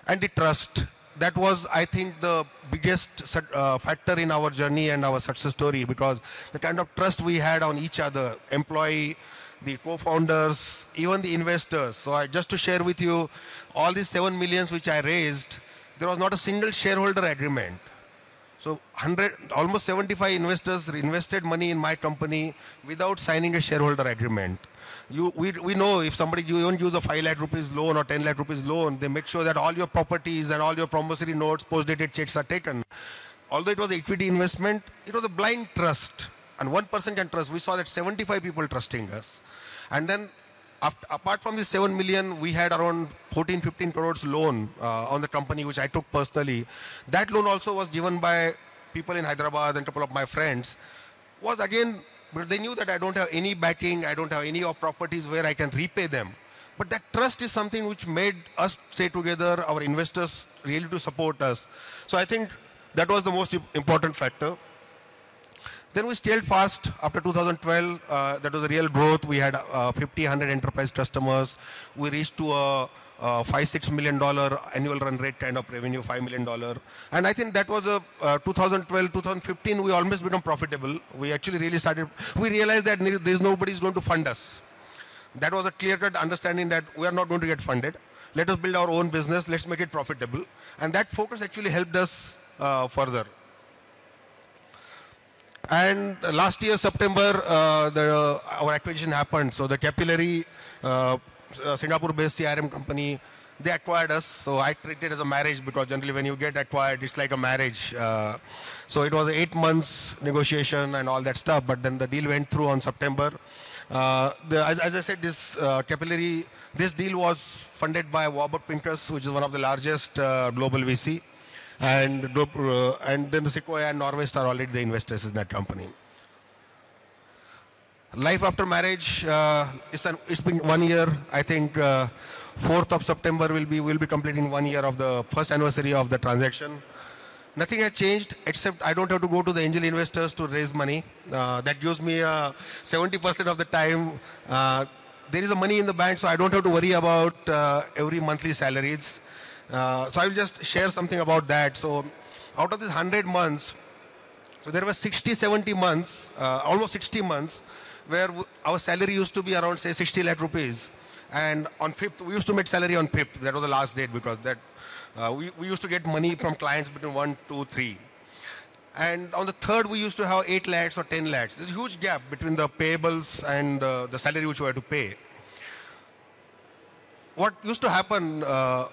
And the trust. That was, I think, the biggest factor in our journey and our success story, because the kind of trust we had on each other, employee, the co-founders, even the investors. So just to share with you, all these 7 millions which I raised, there was not a single shareholder agreement. So almost 75 investors invested money in my company without signing a shareholder agreement. We know if somebody, you don't use a 5 lakh rupees loan or 10 lakh rupees loan, they make sure that all your properties and all your promissory notes, post-dated checks are taken. Although it was equity investment, it was a blind trust. And one person can trust. We saw that 75 people trusting us. And then apart from the 7 million, we had around 14-15 crores loan on the company, which I took personally. That loan also was given by people in Hyderabad and a couple of my friends. Was again, but they knew that I don't have any backing, I don't have any of properties where I can repay them. But that trust is something which made us stay together, our investors really to support us. So I think that was the most important factor. Then we scaled fast after 2012. That was a real growth. We had 50, 100 enterprise customers. We reached to a $5-6 million annual run rate kind of revenue, $5 million. And I think that was a 2012, 2015, we almost become profitable. We actually really started, we realized that there's nobody is going to fund us. That was a clear-cut understanding that we are not going to get funded. Let us build our own business, let's make it profitable. And that focus actually helped us further. And last year, September, our acquisition happened. So the Capillary, Singapore-based CRM company, they acquired us. So I treat it as a marriage because generally when you get acquired, it's like a marriage. So it was 8 months negotiation and all that stuff, but then the deal went through on September. As I said, this Capillary, this deal was funded by Warburg Pincus, which is one of the largest global VC. And then the Sequoia and Norwest are already the investors in that company. Life after marriage, it's been 1 year. I think 4th of September we'll be completing 1 year of the first anniversary of the transaction. Nothing has changed except I don't have to go to the angel investors to raise money. That gives me 70% of the time. There is a money in the bank, so I don't have to worry about every monthly salaries. So I will just share something about that. So out of these 100 months, so there were 60, 70 months, almost 60 months, where our salary used to be around, say, 60 lakh rupees. And on 5th, we used to make salary on 5th. That was the last date because that we used to get money from clients between 1, 2, 3. And on the 3rd, we used to have 8 lakhs or 10 lakhs. There's a huge gap between the payables and the salary which we had to pay. What used to happen, out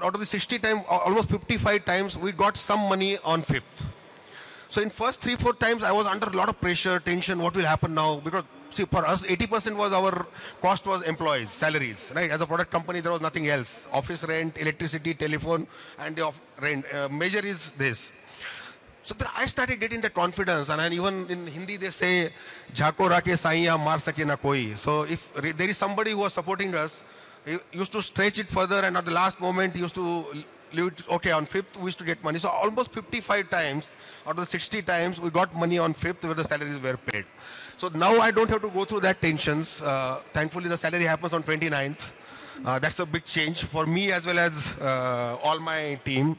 of the 60 times, almost 55 times, we got some money on 5th. So in first 3-4 times, I was under a lot of pressure, tension, what will happen now? Because see, for us, 80% was our cost was employees, salaries, right? As a product company, there was nothing else. Office rent, electricity, telephone, and the rent. Major is this. So I started getting the confidence, and even in Hindi they say, "Jhako rake saiya maar sake na koi." So if there is somebody who was supporting us, he used to stretch it further, and at the last moment he used to leave it. Okay, on 5th we used to get money. So almost 55 times out of the 60 times we got money on 5th where the salaries were paid. So now I don't have to go through that tensions. Thankfully the salary happens on 29th. That's a big change for me as well as all my team.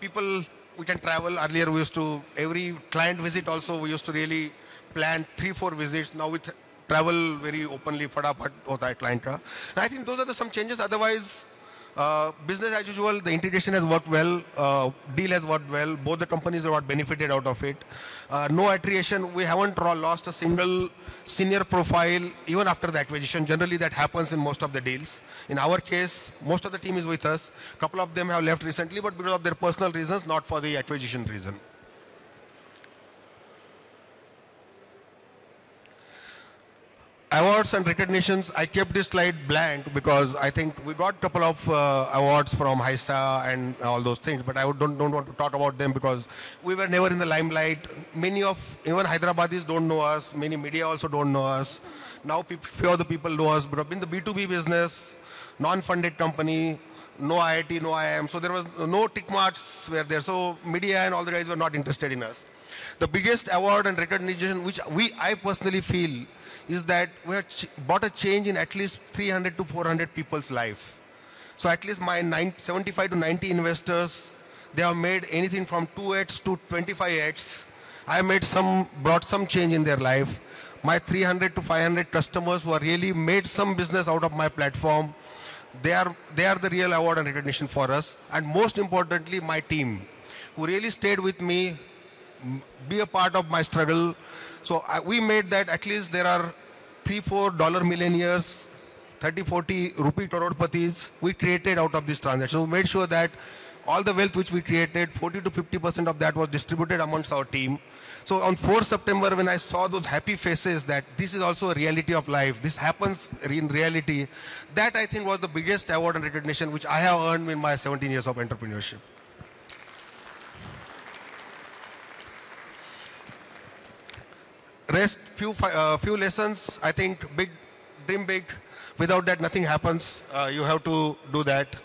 People, we can travel. Earlier we used to, every client visit also, we used to really plan 3-4 visits. Now we travel very openly, fatapat hota hai client ka. And I think those are some changes. Otherwise, business as usual, the integration has worked well, deal has worked well, both the companies have got benefited out of it. No attrition, we haven't lost a single senior profile even after the acquisition. Generally that happens in most of the deals. In our case, most of the team is with us. A couple of them have left recently, but because of their personal reasons, not for the acquisition reason. Awards and recognitions, I kept this slide blank because I think we got a couple of awards from HISA and all those things, but I don't want to talk about them because we were never in the limelight. Many of, even Hyderabadis don't know us, many media also don't know us. Now few of the people know us, but in the B2B business, non-funded company, no IIT, no IIM, so there was no tick marks were there, so media and all the guys were not interested in us. The biggest award and recognition which I personally feel is that we have brought a change in at least 300 to 400 people's life. So at least my 75 to 90 investors, they have made anything from 2x to 25x. I made brought some change in their life. My 300 to 500 customers who have really made some business out of my platform, they are the real award and recognition for us. And most importantly, my team, who really stayed with me, be a part of my struggle. So we made that at least there are $3-4 millionaires, 30-40 rupee crorepati's we created out of this transaction. So we made sure that all the wealth which we created, 40 to 50% of that was distributed amongst our team. So on 4th September, when I saw those happy faces that this is also a reality of life, this happens in reality, that I think was the biggest award and recognition which I have earned in my 17 years of entrepreneurship. Rest, few lessons, I think dream big. Without that, nothing happens. You have to do that.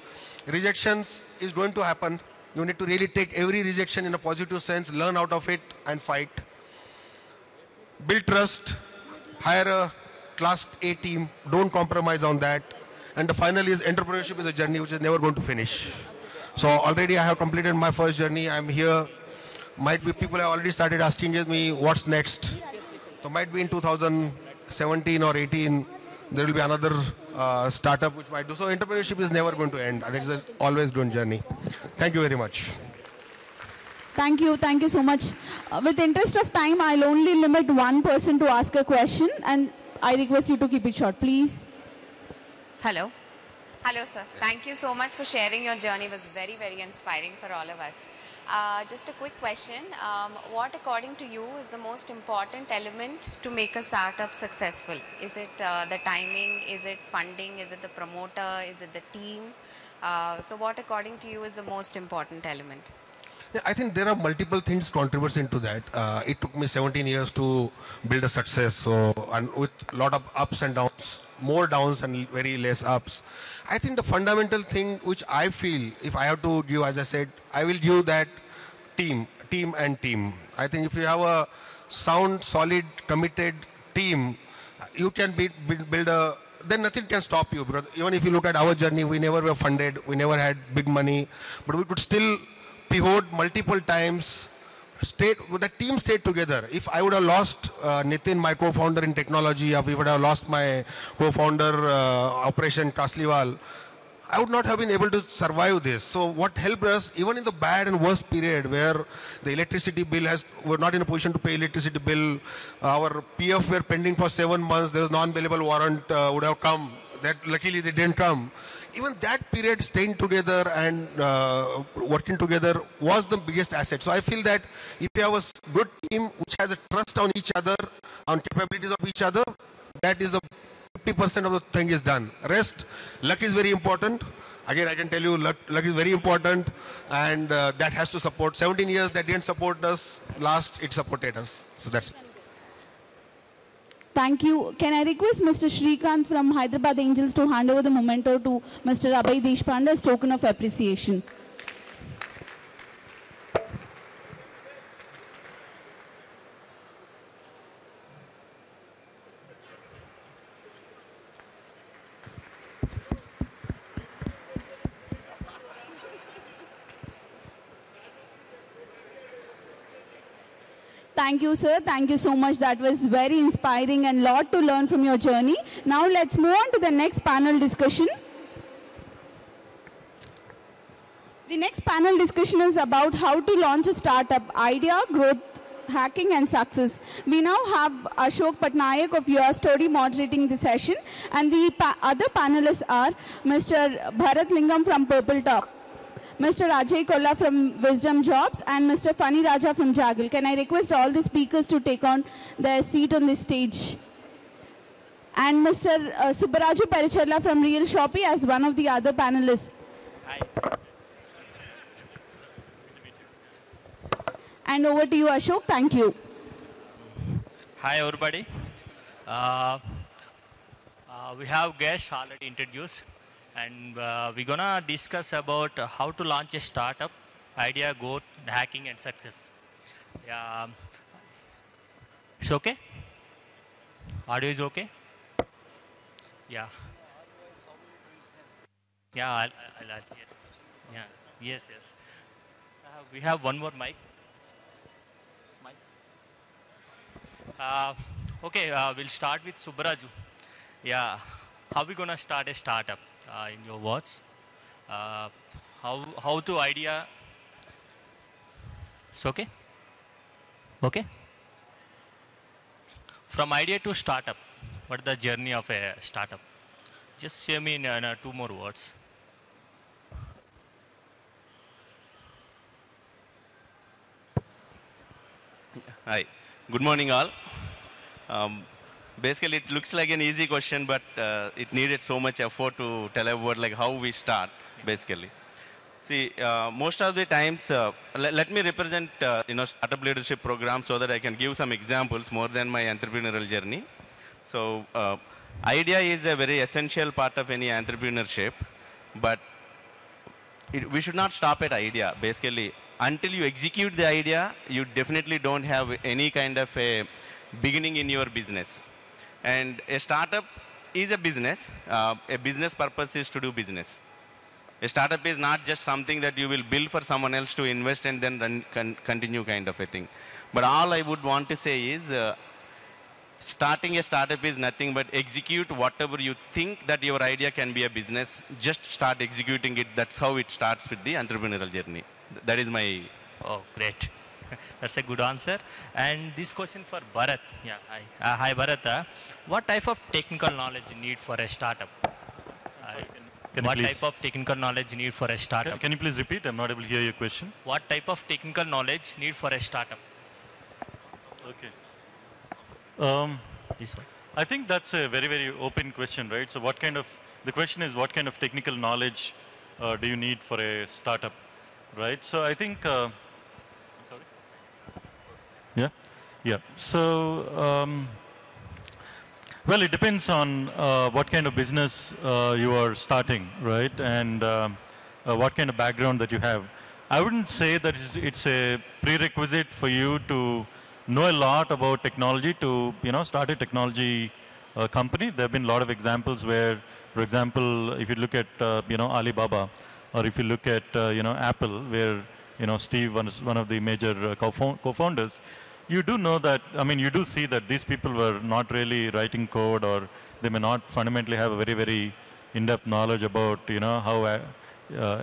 Rejections is going to happen. You need to really take every rejection in a positive sense, learn out of it and fight. Build trust, hire a class A team, don't compromise on that. And the final is entrepreneurship is a journey which is never going to finish. So already I have completed my first journey. I'm here. Might be people have already started asking me what's next. So might be in 2017 or 18, there will be another startup which might do. So entrepreneurship is never going to end. It's an always going journey. Thank you very much. Thank you so much. With interest of time, I'll only limit one person to ask a question, and I request you to keep it short, please. Hello. Hello, sir. Thank you so much for sharing your journey. It was very, very inspiring for all of us. Just a quick question. What, according to you, is the most important element to make a startup successful? Is it the timing? Is it funding? Is it the promoter? Is it the team? So what, according to you, is the most important element? I think there are multiple things contributing to that. It took me 17 years to build a success. So, and with a lot of ups and downs, more downs and very less ups. I think the fundamental thing which I feel, if I have to give, as I said, I will give that team. I think if you have a sound, solid, committed team, you can build a, then nothing can stop you. Because even if you look at our journey, we never were funded, we never had big money, but we could still pivot multiple times. The team stayed together. If I would have lost Nitin, my co-founder in technology, if we would have lost my co-founder Operation Kasliwal, I would not have been able to survive this. So what helped us, even in the bad and worst period where the electricity bill we're not in a position to pay electricity bill, our PF were pending for 7 months, there was non-bailable warrant would have come. That luckily they didn't come. Even that period, staying together and working together was the biggest asset. So I feel that if you have a good team which has a trust on each other, on capabilities of each other, that is the 50% of the thing is done. Rest, luck is very important. Again, I can tell you luck is very important, and that has to support. 17 years that didn't support us, last it supported us. So that's it. Thank you. Can I request Mr. Srikanth from Hyderabad Angels to hand over the memento to Mr. Abhay Deshpande as token of appreciation? Thank you, sir. Thank you so much. That was very inspiring and lot to learn from your journey. Now let's move on to the next panel discussion. The next panel discussion is about how to launch a startup, idea, growth, hacking and success. We now have Ashok Patnaik of Your Story moderating the session, and the other panelists are Mr. Bharat Lingam from Purple Top, Mr. Ajay Kolla from Wisdom Jobs, and Mr. Fani Raja from Jaggle. Can I request all the speakers to take on their seat on the stage? And Mr. Subbaraju Perichella from Real Shopee as one of the other panelists. Hi. And over to you, Ashok. Thank you. Hi, everybody. We have guests already introduced. And we're gonna discuss about how to launch a startup, idea, growth, hacking, and success. Yeah, it's okay. Audio is okay. Yeah. Yeah. I'll yeah. Yes. We have one more mic. Okay. We'll start with Subbaraju. Yeah. How are we gonna start a startup? In your words, how to idea, It's okay? Okay? From idea to startup, what is the journey of a startup? Just share me in 2 more words. Hi, good morning all. Basically it looks like an easy question, but it needed so much effort to tell about like how we start basically. See, most of the times, let me represent startup leadership program so that I can give some examples more than my entrepreneurial journey. So idea is a very essential part of any entrepreneurship, but we should not stop at idea. Basically, until you execute the idea, you definitely don't have any kind of a beginning in your business. And a startup is a business. A business purpose is to do business. A startup is not just something that you will build for someone else to invest and then continue kind of a thing. But all I would want to say is, starting a startup is nothing but execute whatever you think that your idea can be a business. Just start executing it. That's how it starts with the entrepreneurial journey. That is my... Oh, great. That's a good answer. And this question for Bharat. Yeah, hi. Hi, Bharat. What type of technical knowledge you need for a startup? What type of technical knowledge you need for a startup? Can you please repeat? I'm not able to hear your question. What type of technical knowledge you need for a startup? Okay. This one. I think that's a very, very open question, right? So the question is what kind of technical knowledge do you need for a startup, right? So I think, sorry? Yeah? Yeah. So, well, it depends on what kind of business you are starting, right? And what kind of background that you have. I wouldn't say that it's a prerequisite for you to know a lot about technology to, start a technology company. There have been a lot of examples where, for example, if you look at, Alibaba, or if you look at, Apple, where, Steve was one of the major co-founders, you do know that, you do see that these people were not really writing code, or they may not fundamentally have a very, very in-depth knowledge about, how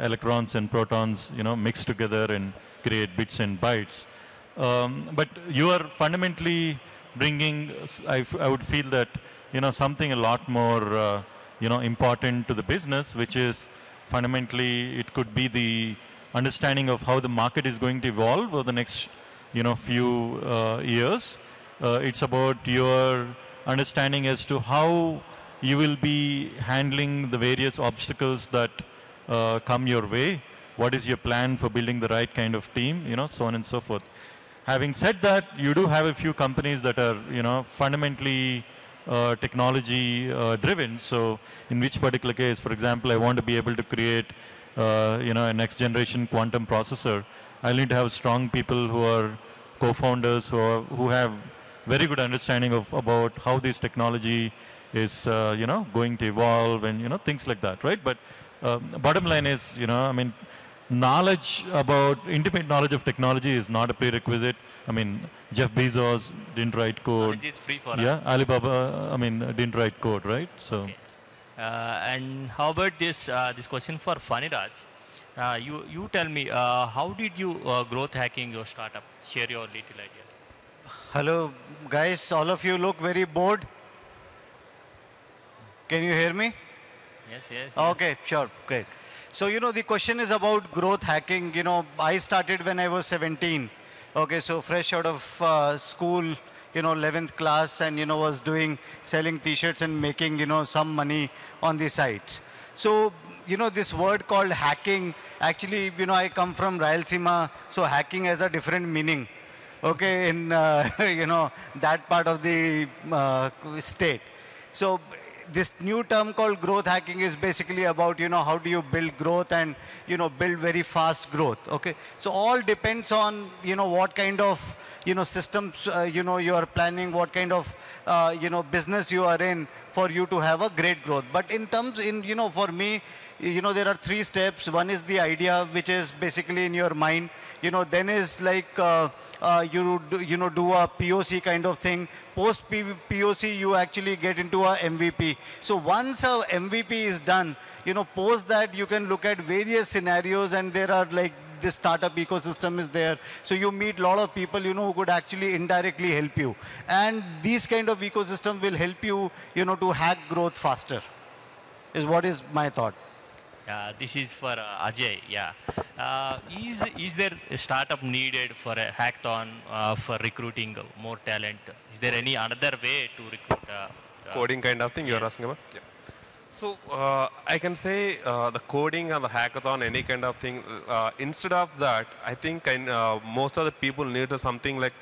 electrons and protons, mix together and create bits and bytes. But you are fundamentally bringing, I would feel that, something a lot more, important to the business, which is fundamentally, it could be the understanding of how the market is going to evolve over the next few years. It's about your understanding as to how you will be handling the various obstacles that come your way. What is your plan for building the right kind of team, so on and so forth. Having said that, you do have a few companies that are, fundamentally technology driven. So in which particular case, for example, I want to be able to create, a next generation quantum processor. I'll need to have strong people who are co-founders who have very good understanding about how this technology is, going to evolve and, things like that, right? But bottom line is, knowledge about, intimate knowledge of technology is not a prerequisite. Jeff Bezos didn't write code. It's free for Alibaba, didn't write code, right? So. Okay. And how about this question for Faniraj? You tell me, how did you growth hacking your startup? Share your little idea. Hello, guys. All of you look very bored. Can you hear me? Yes. Okay, sure, great. So, the question is about growth hacking. I started when I was 17. Okay, so fresh out of school, 11th class, and, was selling t-shirts and making, some money on the sites. So, this word called hacking, actually, I come from Rayalaseema, so hacking has a different meaning, okay, in, that part of the state. So, this new term called growth hacking is basically about, how do you build growth and, build very fast growth, okay? So, all depends on, what kind of, systems, you are planning, what kind of, business you are in for you to have a great growth. But in terms, for me, there are 3 steps. One is the idea, which is basically in your mind. Then is like you do a POC kind of thing. Post POC, you actually get into a MVP. So once a MVP is done, post that you can look at various scenarios, and there are like this startup ecosystem is there. So you meet a lot of people, who could actually indirectly help you. And these kind of ecosystem will help you, to hack growth faster, is what is my thought. This is for Ajay. Yeah, is there a startup needed for a hackathon for recruiting more talent? Is there any another way to recruit? Coding kind of thing you are asking about? Yeah. So I can say the coding and the hackathon, any kind of thing. Instead of that, I think most of the people need something like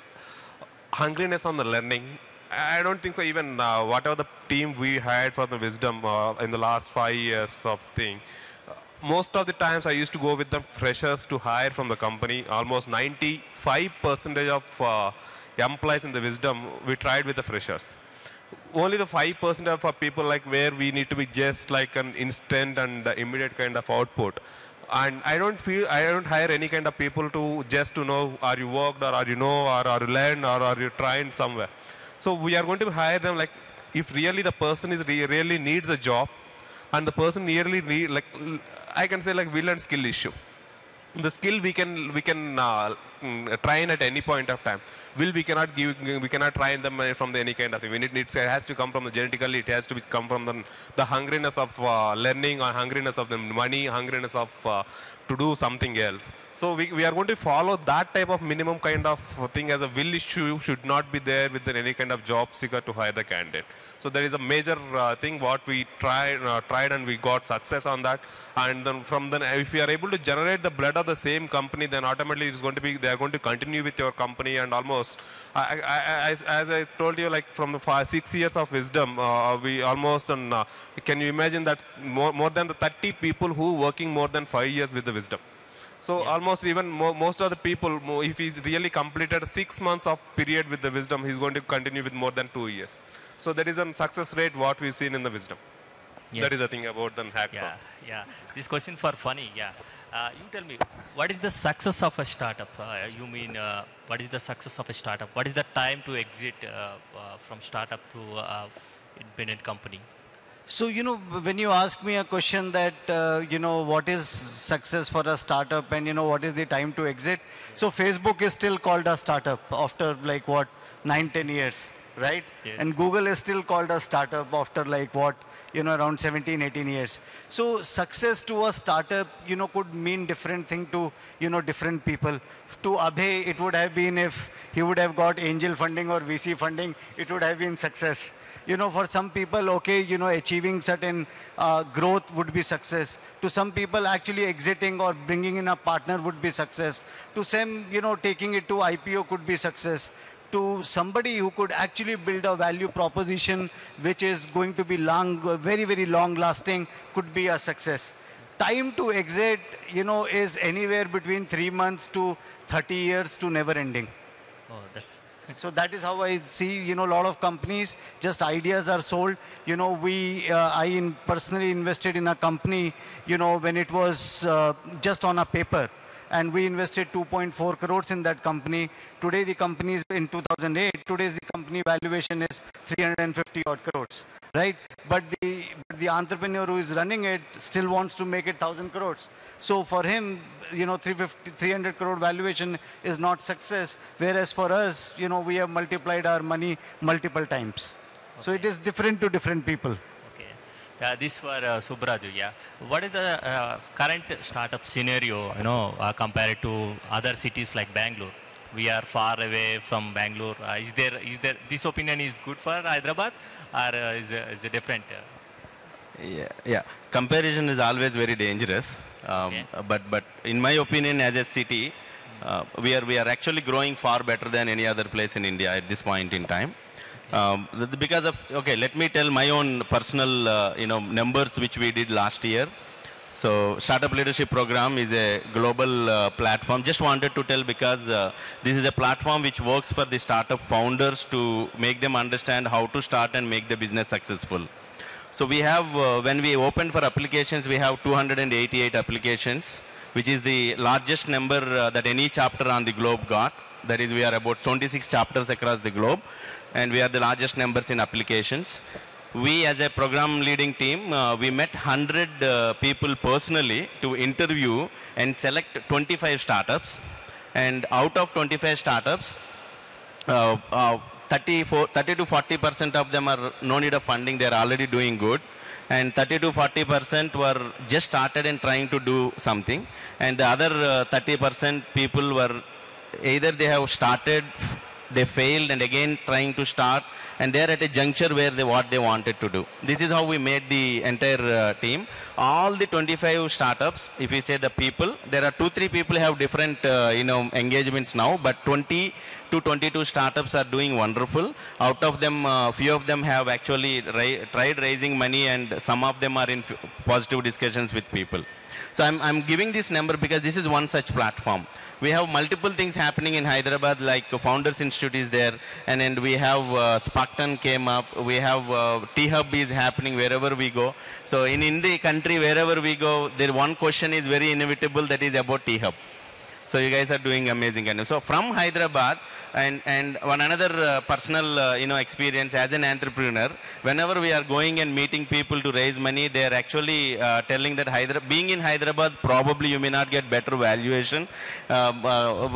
hungriness on the learning. I don't think so. Even whatever the team we hired for the Wisdom in the last 5 years of thing. Most of the times I used to go with the freshers to hire from the company. Almost 95% of employees in the Wisdom, we tried with the freshers. Only the 5% of people like where we need to be just like an instant and immediate kind of output. And I don't hire any kind of people to just to know, are you worked or are you know, or are you learned or are you trained somewhere. So we are going to hire them like if really the person is really needs a job and the person really need, like I can say like will and skill issue. The skill we can train at any point of time. We cannot train them from any kind of thing. It has to come from the genetically. It has to come from the hungriness of learning or hungriness of the money, hungriness of to do something else. So we are going to follow that type of minimum kind of thing as a will issue should not be there with any kind of job seeker to hire the candidate. So there is a major thing what we tried and we got success on that. And then if we are able to generate the blood of the same company, then automatically it's going to be, they are going to continue with your company. And almost, as I told you, like from the 6 years of Wisdom, we almost, can you imagine that more than the 30 people who working more than 5 years with the Wisdom. So almost even most of the people, if he's really completed 6 months of period with the Wisdom, he's going to continue with more than 2 years. So there is a success rate what we've seen in the Wisdom. Yes. That is the thing about the hackathon. Yeah. This question for funny. Yeah. You tell me, what is the success of a startup? You mean, what is the success of a startup? What is the time to exit from startup to independent company? So, when you ask me a question that, what is success for a startup and, what is the time to exit? So Facebook is still called a startup after like what, 9-10 years, right? Yes. And Google is still called a startup after like what, around 17-18 years. So success to a startup, could mean different thing to, different people. To Abhay, it would have been if he would have got angel funding or VC funding, it would have been success. For some people, okay, achieving certain growth would be success. To some people, actually exiting or bringing in a partner would be success. To some, taking it to IPO could be success. To somebody who could actually build a value proposition which is going to be very, very long lasting could be a success. Time to exit, is anywhere between 3 months to 30 years to never ending. Oh, that's... So that is how I see, a lot of companies, just ideas are sold. I personally invested in a company, when it was just on a paper. And we invested 2.4 crores in that company. Today the company is in 2008. Today's the company valuation is 350 odd crores, right? But the entrepreneur who is running it still wants to make it 1,000 crores. So for him, 300 crore valuation is not success. Whereas for us, we have multiplied our money multiple times. Okay. So it is different to different people. This for Subraju, yeah. What is the current startup scenario, compared to other cities like Bangalore? We are far away from Bangalore. Is there this opinion is good for Hyderabad, or is it different? Yeah. Comparison is always very dangerous. But in my opinion, as a city, we are actually growing far better than any other place in India at this point in time. Because of, let me tell my own personal, numbers which we did last year. So Startup Leadership Program is a global platform. Just wanted to tell because this is a platform which works for the startup founders to make them understand how to start and make the business successful. So we have, when we opened for applications, we have 288 applications, which is the largest number that any chapter on the globe got. That is, we are about 26 chapters across the globe. And we are the largest numbers in applications. we as a program leading team, we met 100 people personally to interview and select 25 startups. And out of 25 startups, 30 to 40% of them are no need of funding, they are already doing good. And 30 to 40% were just started and trying to do something. And the other 30% people were either they have started, they failed and again trying to start, and they're at a juncture where what they wanted to do. This is how we made the entire team. All the 25 startups, if we say the people, there are 2-3 people have different engagements now, but 20 to 22 startups are doing wonderful. Out of them, few of them have actually tried raising money, and some of them are in positive discussions with people. So I'm giving this number because this is one such platform. We have multiple things happening in Hyderabad, like Founders Institute is there, and then we have Sparkton came up, we have T-Hub is happening wherever we go. So in the country, wherever we go, there one question is very inevitable, that is about T-Hub. So you guys are doing amazing. And so from Hyderabad, and one another personal experience as an entrepreneur, whenever we are going and meeting people to raise money, they are actually telling that being in Hyderabad, probably you may not get better valuation.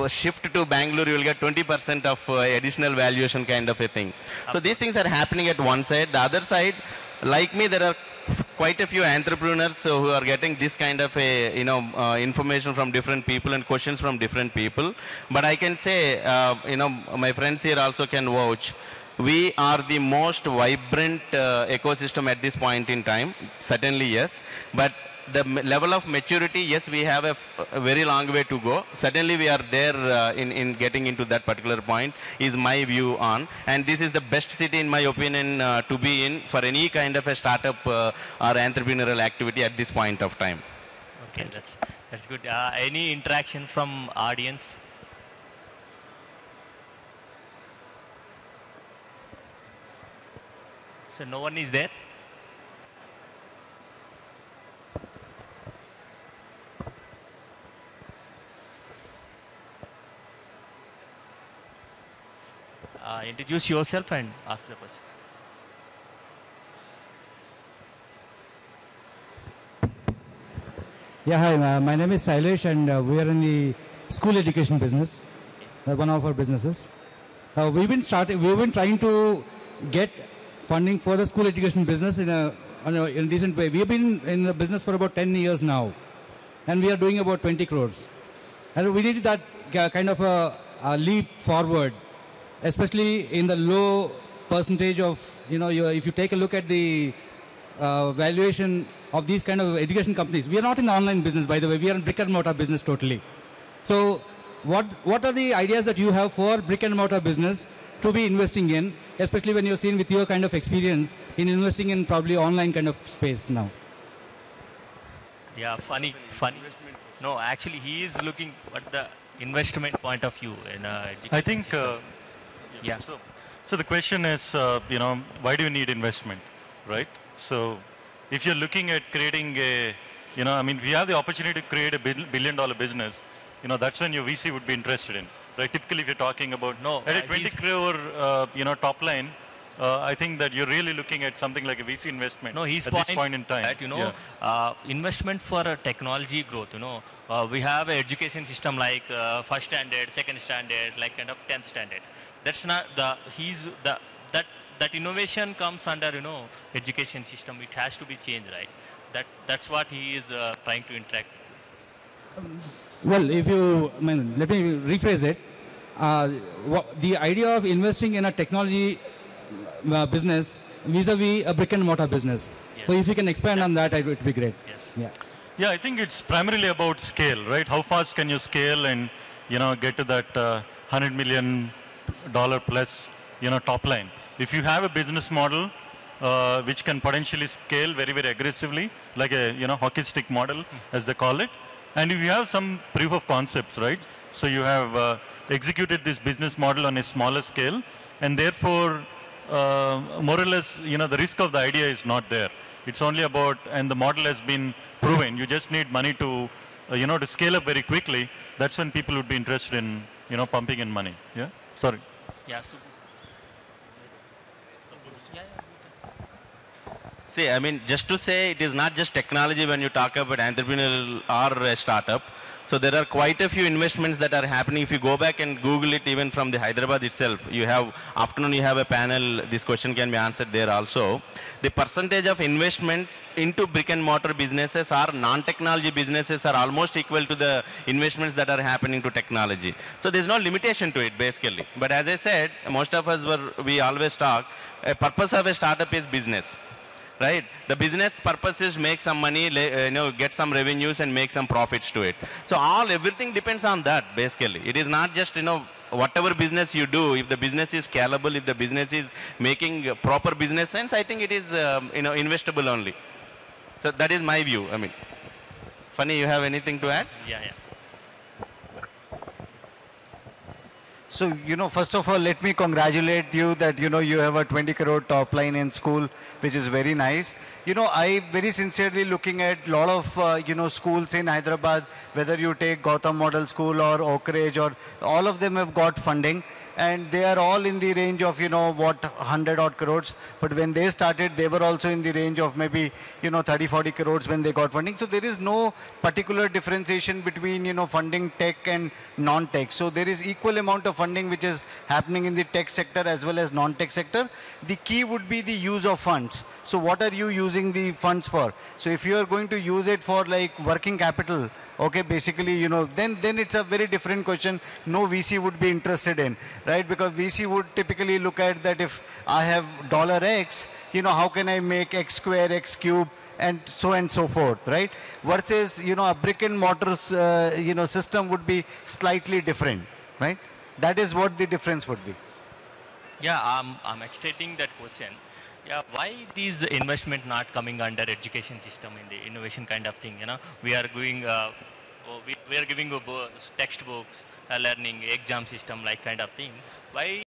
Shift to Bangalore, you will get 20% of additional valuation kind of a thing. So these things are happening at one side. The other side, like me, there are quite a few entrepreneurs who are getting this kind of a information from different people and questions from different people. But I can say, my friends here also can vouch. We are the most vibrant ecosystem at this point in time. Certainly, yes. But the level of maturity, yes, we have a very long way to go. Certainly, we are there in getting into that particular point, is my view on. And this is the best city, in my opinion, to be in for any kind of a startup or entrepreneurial activity at this point of time. Okay, that's good. Any interaction from audience? So no one is there? Introduce yourself and ask the question. Yeah, hi, my name is Sailesh, and we are in the school education business, one of our businesses. We've been trying to get funding for the school education business in a decent way. We've been in the business for about 10 years now, and we are doing about 20 crores. And we need that kind of a leap forward, especially in the low percentage of, if you take a look at the valuation of these kind of education companies. We are not in the online business, by the way. We are in brick and mortar business totally. So what are the ideas that you have for brick and mortar business to be investing in, especially when you're seen with your kind of experience in investing in probably online kind of space now? Yeah, funny. No, actually, he is looking at the investment point of view in education I think, system. Yeah. So the question is, why do you need investment, right? So if you're looking at creating a, if you have the opportunity to create a billion-dollar business, that's when your VC would be interested in, right? Typically, if you're talking about at a 20 crore, top line, I think that you're really looking at something like a VC investment. No, he's at this point in time. That, investment for technology growth. We have an education system like first standard, second standard, like kind of 10th standard. That's not that innovation comes under education system. It has to be changed, right? That's what he is trying to interact with. Well, let me rephrase it. The idea of investing in a technology business vis-a-vis a brick and mortar business. Yes. So if you can expand on that, it would be great. Yes. Yeah, I think it's primarily about scale, right? How fast can you scale and get to that $100 million plus top line? If you have a business model which can potentially scale very, very aggressively, like a hockey stick model, as they call it, and if you have some proof of concepts, right? So you have executed this business model on a smaller scale, and therefore, more or less, the risk of the idea is not there. It's only about, and the model has been proven. You just need money to, to scale up very quickly. That's when people would be interested in, pumping in money. Yeah. Sorry. Yeah. So, See, I mean, just to say it is not just technology when you talk about entrepreneurial or a startup. So there are quite a few investments that are happening. If you go back and Google it, even from the Hyderabad itself, you have, afternoon you have a panel, this question can be answered there also. The percentage of investments into brick and mortar businesses or non-technology businesses are almost equal to the investments that are happening to technology. So there's no limitation to it basically. But as I said, most of us we always talk, a purpose of a startup is business. Right? The business purpose is make some money, get some revenues and make some profits to it. So everything depends on that basically. It is not just, whatever business you do, if the business is scalable, if the business is making proper business sense, I think it is, investable only. So that is my view. I mean, Funny, you have anything to add? Yeah. So, first of all, let me congratulate you that, you have a 20 crore top line in school, which is very nice. I very sincerely looking at a lot of, schools in Hyderabad, whether you take Gautam Model School or Oak Ridge, or all of them have got funding. And they are all in the range of, 100 odd crores. But when they started, they were also in the range of maybe, 30, 40 crores when they got funding. So there is no particular differentiation between, funding tech and non-tech. So there is equal amount of funding which is happening in the tech sector as well as non-tech sector. The key would be the use of funds. So what are you using the funds for? So if you are going to use it for like working capital, okay, basically, then it's a very different question. No VC would be interested in, right? Because VC would typically look at that if I have $X, how can I make X square, X cube, and so forth, right? Versus, a brick and mortar, system would be slightly different, right? That is what the difference would be. Yeah, I'm extending that question. Yeah, why these investment not coming under education system in the innovation kind of thing? We are going, we are giving textbooks, learning, exam system like kind of thing. Why